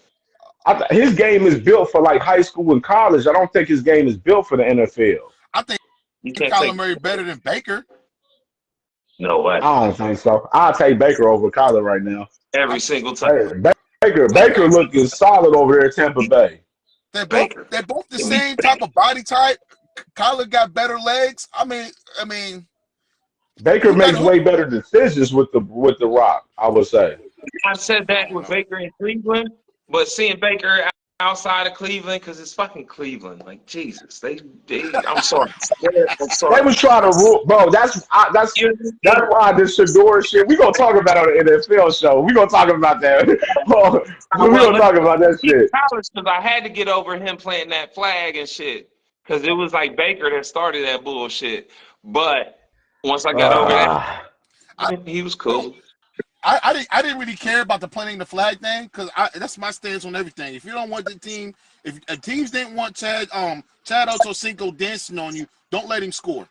His game is built for like high school and college. I don't think his game is built for the NFL. I think You can't Kyler take Murray better than Baker. no way I don't think so. I'll take Baker over Kyler right now. every I, single time. Baker I looking solid over there at Tampa Bay. Baker. They're both the same type of body type. Kyler got better legs. I mean, Baker makes way better decisions with the rock, I would say. I said that with Baker in Cleveland, but seeing Baker outside of Cleveland, because it's fucking Cleveland. Like, Jesus, they I'm sorry. I'm sorry. They was trying to rule, bro. That's why this Shador shit. We gonna talk about it on the NFL show. We gonna talk about that. We gonna talk about that shit. Because I had to get over him playing that flag and shit, because it was like Baker that started that bullshit. But once I got over that, he was cool. I didn't really care about the planting the flag thing because that's my stance on everything. If you don't want the team, if teams didn't want Chad Ochocinco dancing on you, don't let him score.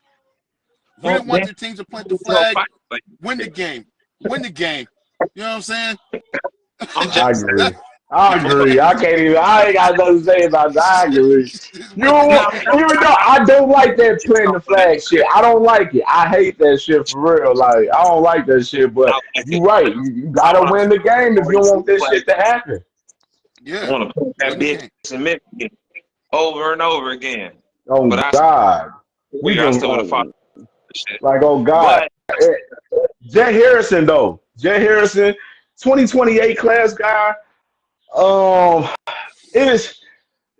If you didn't want the teams to plant the flag, win the game. Win the game. You know what I'm saying? I agree. I ain't got nothing to say about that. I agree. Even though I don't like that playing the flag shit. I don't like it. I hate that shit for real. Like, I don't like that shit, but you're right. You gotta win the game if you don't want this shit to happen. Yeah. I want to put that bitch in Michigan over and over again. Oh, God. We got still want to follow shit. Like, oh, God. Jet Harrison, though. Jet Harrison, 2028 class guy. It is,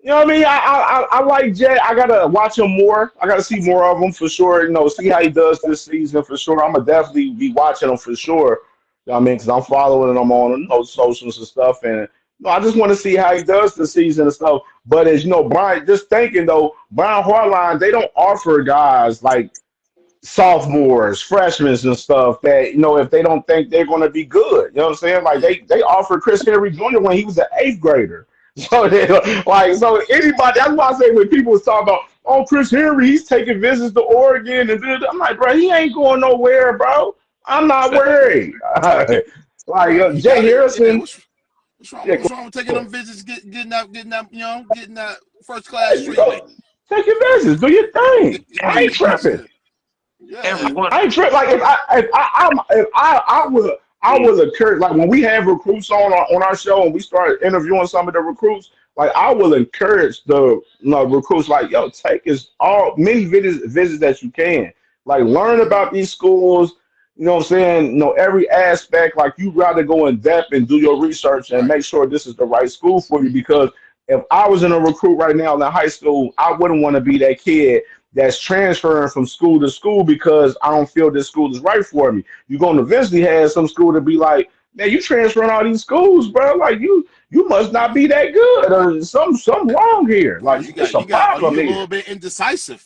you know what I mean? I like Jet. I gotta watch him more. I gotta see more of him for sure. You know, see how he does this season for sure. I'm gonna definitely be watching him for sure. You know what I mean? Because I'm following him on socials and stuff, and I just want to see how he does this season and stuff. But as you know, Brian, just thinking though, Brian Hartline, they don't offer guys like sophomores, freshmen, and stuff that, if they don't think they're going to be good. You know what I'm saying? Like they offered Chris Henry Jr. when he was an 8th grader. So anybody, that's why I say when people was talking about, oh, Chris Henry, he's taking visits to Oregon, and I'm like, bro, he ain't going nowhere, bro. I'm not worried. Jay Harrison. What's wrong with taking them visits, getting that first class treatment? Take your visits, do your thing. I ain't tripping. Yeah. I ain't tripping. Like I will encourage, like when we have recruits on our show and we start interviewing some of the recruits, like I will encourage the recruits, like, yo, take many visits that you can. Like, learn about these schools. You know what I'm saying? Every aspect. Like, you'd rather go in depth and do your research and make sure this is the right school for you. Because if I was in a recruit right now in high school, I wouldn't want to be that kid that's transferring from school to school because I don't feel this school is right for me. You're going to eventually have some school to be like, man, you transferring all these schools, bro. Like, you must not be that good, or something wrong here. Like, you got a little bit indecisive.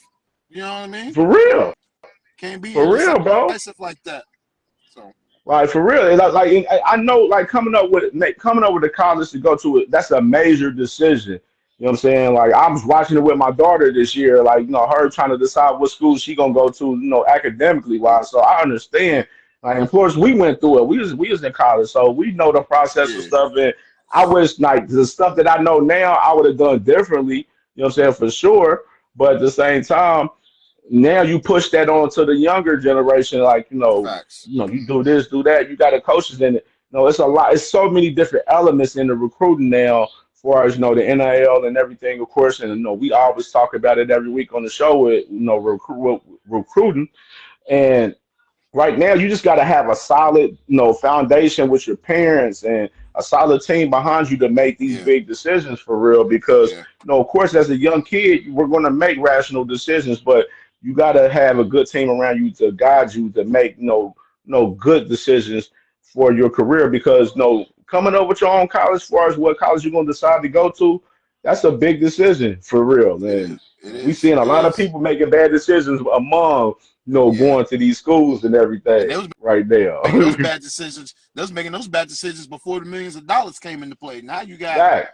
You know what I mean? For real. Can't be for real, bro. Indecisive like that. So. Like, for real. Like I know, like coming up with the college to go to, that's a major decision. You know what I'm saying? Like, I was watching it with my daughter this year, like, her trying to decide what school she gonna go to, academically wise. So I understand. Like, of course, we went through it. We was in college, so we know the process and stuff. And I wish, like, the stuff that I know now, I would have done differently. You know what I'm saying? For sure. But at the same time, now you push that on to the younger generation. Like, Facts. You do this, do that. You got the coaches in it. It's a lot. It's so many different elements in the recruiting now. Far as the NIL and everything, of course, and we always talk about it every week on the show with recruiting. And right now, you just got to have a solid foundation with your parents and a solid team behind you to make these big decisions for real. Because of course, as a young kid, we're going to make rational decisions, but you got to have a good team around you to guide you to make good decisions for your career. Because coming up with your own college, as far as what college you're going to decide to go to, that's a big decision for real. And we're seeing a lot of people making bad decisions among, going to these schools and everything right there. Those bad decisions. They was making those bad decisions before the millions of dollars came into play. Now you got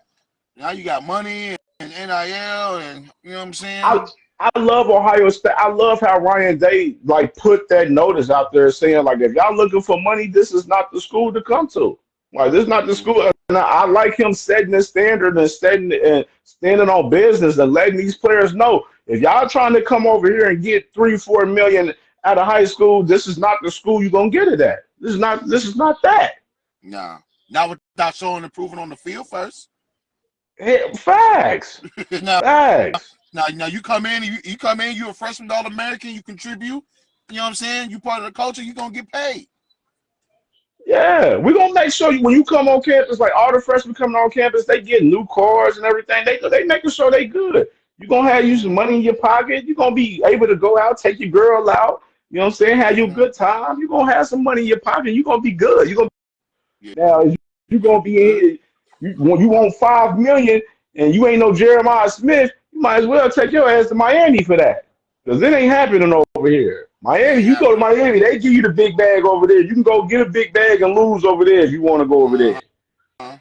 money and NIL, and you know what I'm saying? I love Ohio State. I love how Ryan Day put that notice out there saying, like, if y'all looking for money, this is not the school to come to. Like, this is not the school. And I like him setting the standard and standing on business and letting these players know, if y'all trying to come over here and get $3-4 million out of high school, this is not the school you're gonna get it at. This is not that. Nah. Not without showing and proving on the field first. Facts. now, Facts. now you come in, you come in, you're a freshman All-American, you contribute. You know what I'm saying? You part of the culture, you're gonna get paid. Yeah, we're gonna make sure when you come on campus, like all the freshmen coming on campus, they get new cars and everything. They making sure they good. You gonna have you some money in your pocket. You gonna be able to go out, take your girl out. You know what I'm saying? Have you a Mm-hmm. good time. You gonna have some money in your pocket. You gonna be good. You gonna Yeah, now you gonna be in good. here. You want 5 million and you ain't no Jeremiah Smith. You might as well take your ass to Miami for that because it ain't happening over here. It Miami, ain't you go to happening. Miami, they give you the big bag over there. You can go get a big bag and lose over there if you want to go over there.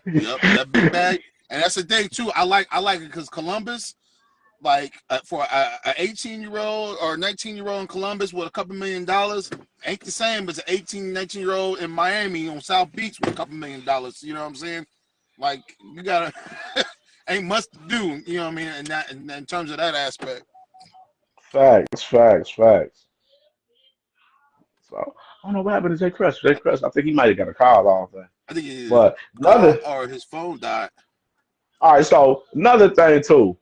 Yep, that big bag, and that's the thing too. I like it because Columbus, like for a 18-year-old or 19-year-old in Columbus with a couple $1 million, ain't the same as an 18, 19-year-old in Miami on South Beach with a couple $1 million. You know what I'm saying? Like you gotta ain't much to do. You know what I mean? And that in terms of that aspect. Facts, facts, facts. So I don't know what happened to Jay Crest. Jay Crest, I think he might have got a call off. I think his But call another, or his phone died. all right. So another thing too,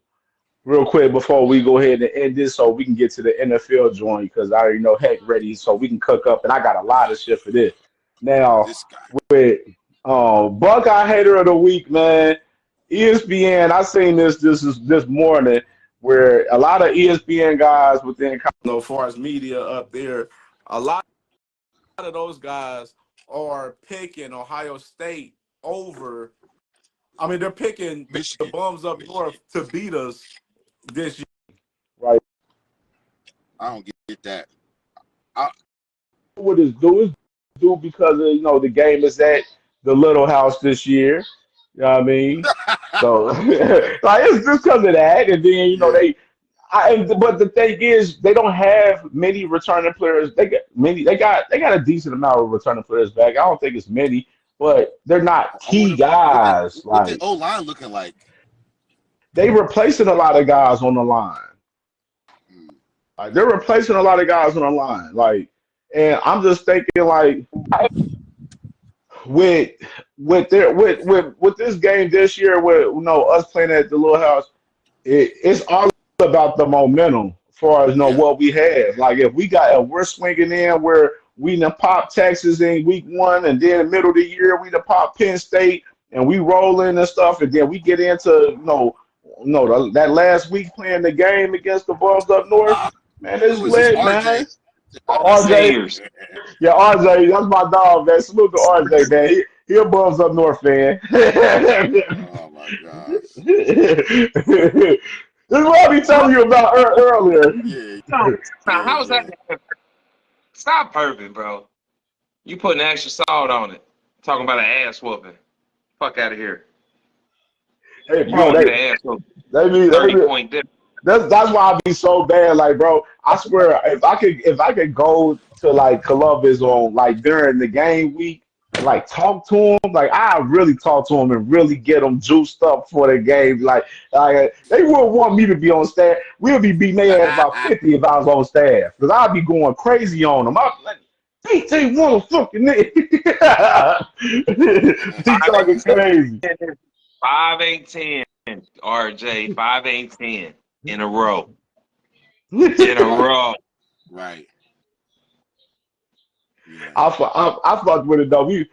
real quick before we go ahead and end this, so we can get to the NFL joint because I already know Heck ready, so we can cook up. And I got a lot of shit for this. Now This guy. with Buckeye hater of the week, man. ESPN. I seen this morning where a lot of ESPN guys within, as far as media up there, a lot of those guys are picking Ohio State over. I mean, they're picking the Michigan. bums up north to beat us this year. Right. I don't get that. I, What is do because of the game is at the Little House this year. You know what I mean? So like it's just because of that, and then yeah. but the thing is they don't have many returning players. They got many. They got a decent amount of returning players back. I don't think it's many, but they're not I wonder key what guys. the Like O line looking like. they replacing a lot of guys on the line. Hmm. Like they're replacing a lot of guys on the line. Like, and I'm just thinking like with with this game this year, with us playing at the little house, it's all about the momentum as far as Yeah. what we have. Like if we're swinging in where we done pop Texas in week 1, and then in the middle of the year we done pop Penn State and we roll in and stuff, and then we get into that last week playing the game against the Bulls up north. Man, it's Who is this? lit, RJ. man. RJ, Seniors. yeah, RJ, that's my dog, man. Salute to RJ, man. He a Bulls up north fan. Oh my gosh. This is what I be telling you about earlier. Yeah, Now, yeah, how's yeah. that? Stop perving, bro. You putting extra salt on it. Talking about an ass whooping. Fuck out of here. Hey, You bro, gonna get an ass whooping. they 30 be point difference. that's why I be so bad. Like, bro, I swear, if I could go to like Columbus on like during the game week and like talk to him, like I really talk to him and really get them juiced up for the game. Like they would want me to be on staff. We'll be beating their ass about 50 if I was on staff because I'd be going crazy on them. I'm like, they motherfucking nigga. He 5 talking 8 crazy. 10. 5 8 10. RJ. 5 8 10 in a row. In a Right, row. right. Yeah. I fucked with it though. We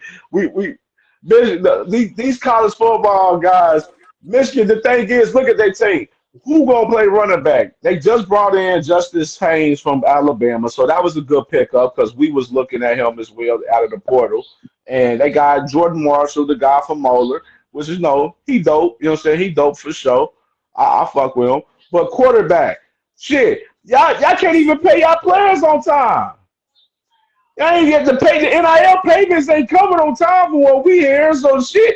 these college football guys, Michigan. The thing is, look at their team. Who gonna play running back? They just brought in Justice Haynes from Alabama, so that was a good pickup because we was looking at him as well out of the portal. And they got Jordan Marshall, the guy from Moeller, which is he dope. You know what I'm saying? He dope for sure. I fuck with him. But quarterback, shit, y'all can't even pay y'all players on time. I ain't get to pay the NIL payments ain't coming on time for what we hear. So shit,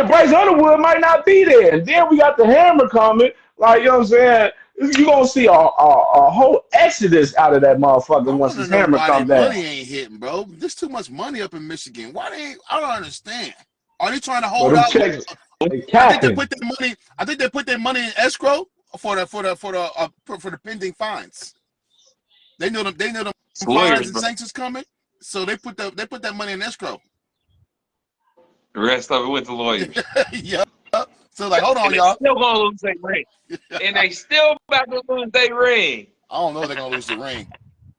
Bryce Underwood might not be there. And then we got the hammer coming. Like, you know what I'm saying? You gonna see a whole exodus out of that motherfucker I once want to this know hammer why come that money down. ain't hitting, bro. There's too much money up in Michigan. Why they ain't? I don't understand. Are they trying to But hold them out? checks, they I think they capping. put their money. I think they put their money in escrow for the pending fines. They know them. They know them It's fines lawyers, and bro. sanctions coming. So they put that money in escrow. The rest of it with the lawyers. Yep. So like, hold on, And they y'all. still gonna lose their ring. And they still about to lose their ring. I don't know if they're gonna lose the ring.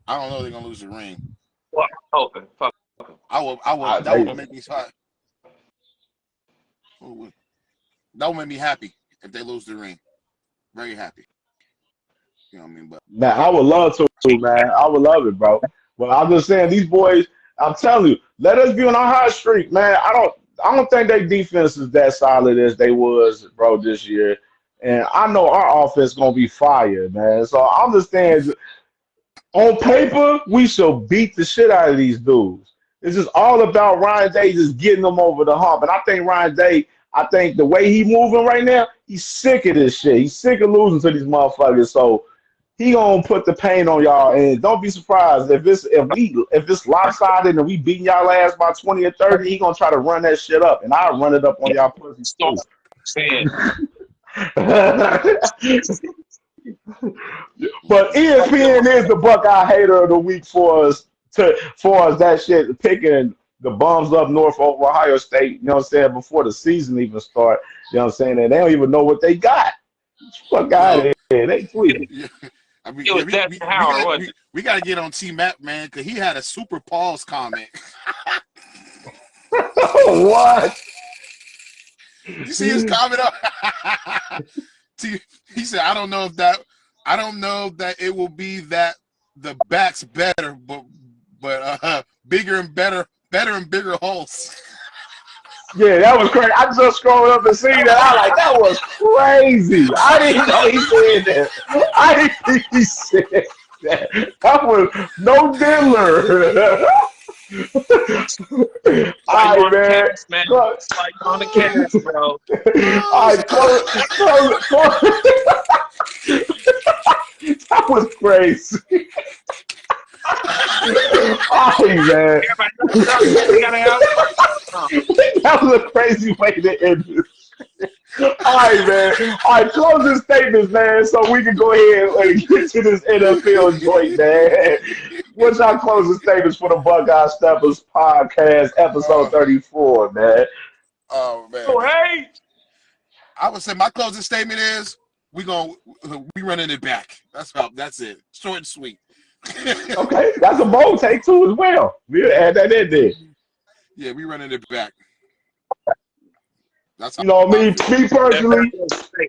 I don't know if they're gonna lose the ring. Well, open. Fuck. I would. That would make me smile. That would make me happy if they lose the ring. Very happy. You know what I mean? But Man, I would love to, man. I would love it, bro. But I'm just saying, these boys. I'm telling you, let us be on our hot streak, man. I don't think their defense is that solid as they was, bro, this year. And I know our offense gonna be fire, man. So I'm just saying, on paper, we should beat the shit out of these dudes. It's just all about Ryan Day just getting them over the hump. And I think Ryan Day, I think the way he moving right now, he's sick of this shit. He's sick of losing to these motherfuckers. So he gonna put the pain on y'all. And don't be surprised if it's lopsided and we beating y'all ass by 20 or 30, he gonna try to run that shit up. And I'll run it up on y'all pussies too. But ESPN is the Buckeye hater of the week for us that shit picking the bums up north over Ohio State, you know what I'm saying, before the season even start. You know what I'm saying? And they don't even know what they got. Fuck out of here. They tweet. yeah. I mean, It was we got to get on T-Map, man, because he had a super pause comment. What? You see his comment? He said, I don't know if that it will be that the back's better, but bigger and better and bigger holes. Yeah, that was crazy. I just scrolled up and seen that. I like, that was crazy. I didn't know he said that. I didn't think he said that. That was no diddler. All right, man. Like on the cast, bro. All right, close. That was crazy. All right, man. That was a crazy way to end this. All right, man. All right, closing statements, man, so we can go ahead and get to this NFL joint, man. What's our closing statements for the Buckeye Steppas podcast, episode 34, man? Oh, man. Oh, hey. I would say my closing statement is we running it back. That's it. Short and sweet. Okay, that's a bold take too as well. We'll add that in there. Yeah, we running it back. That's me personally,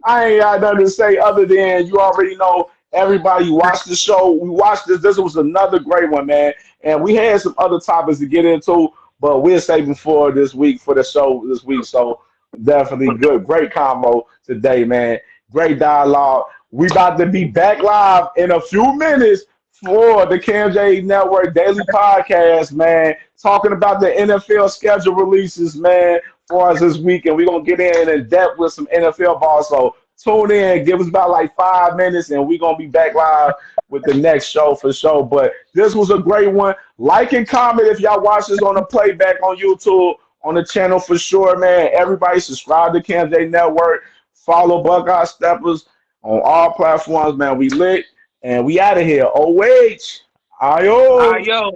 I ain't got nothing to say other than you already know. Everybody watched the show. We watched this. This was another great one, man. And we had some other topics to get into, but we're saving for this week for the show this week. So definitely good, great combo today, man. Great dialogue. We about to be back live in a few minutes for the CamJNetwork Daily Podcast, man. Talking about the NFL schedule releases, man, for us this week. And we're going to get in depth with some NFL ball. So tune in, give us about like 5 minutes, and we're going to be back live with the next show for sure. But this was a great one. Like and comment if y'all watch this on the playback on YouTube, on the channel for sure, man. Everybody subscribe to CamJNetwork. Follow Buckeye Steppas on all platforms, man. We lit. And we out of here. OH. Ayo. Ayo.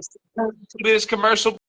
This commercial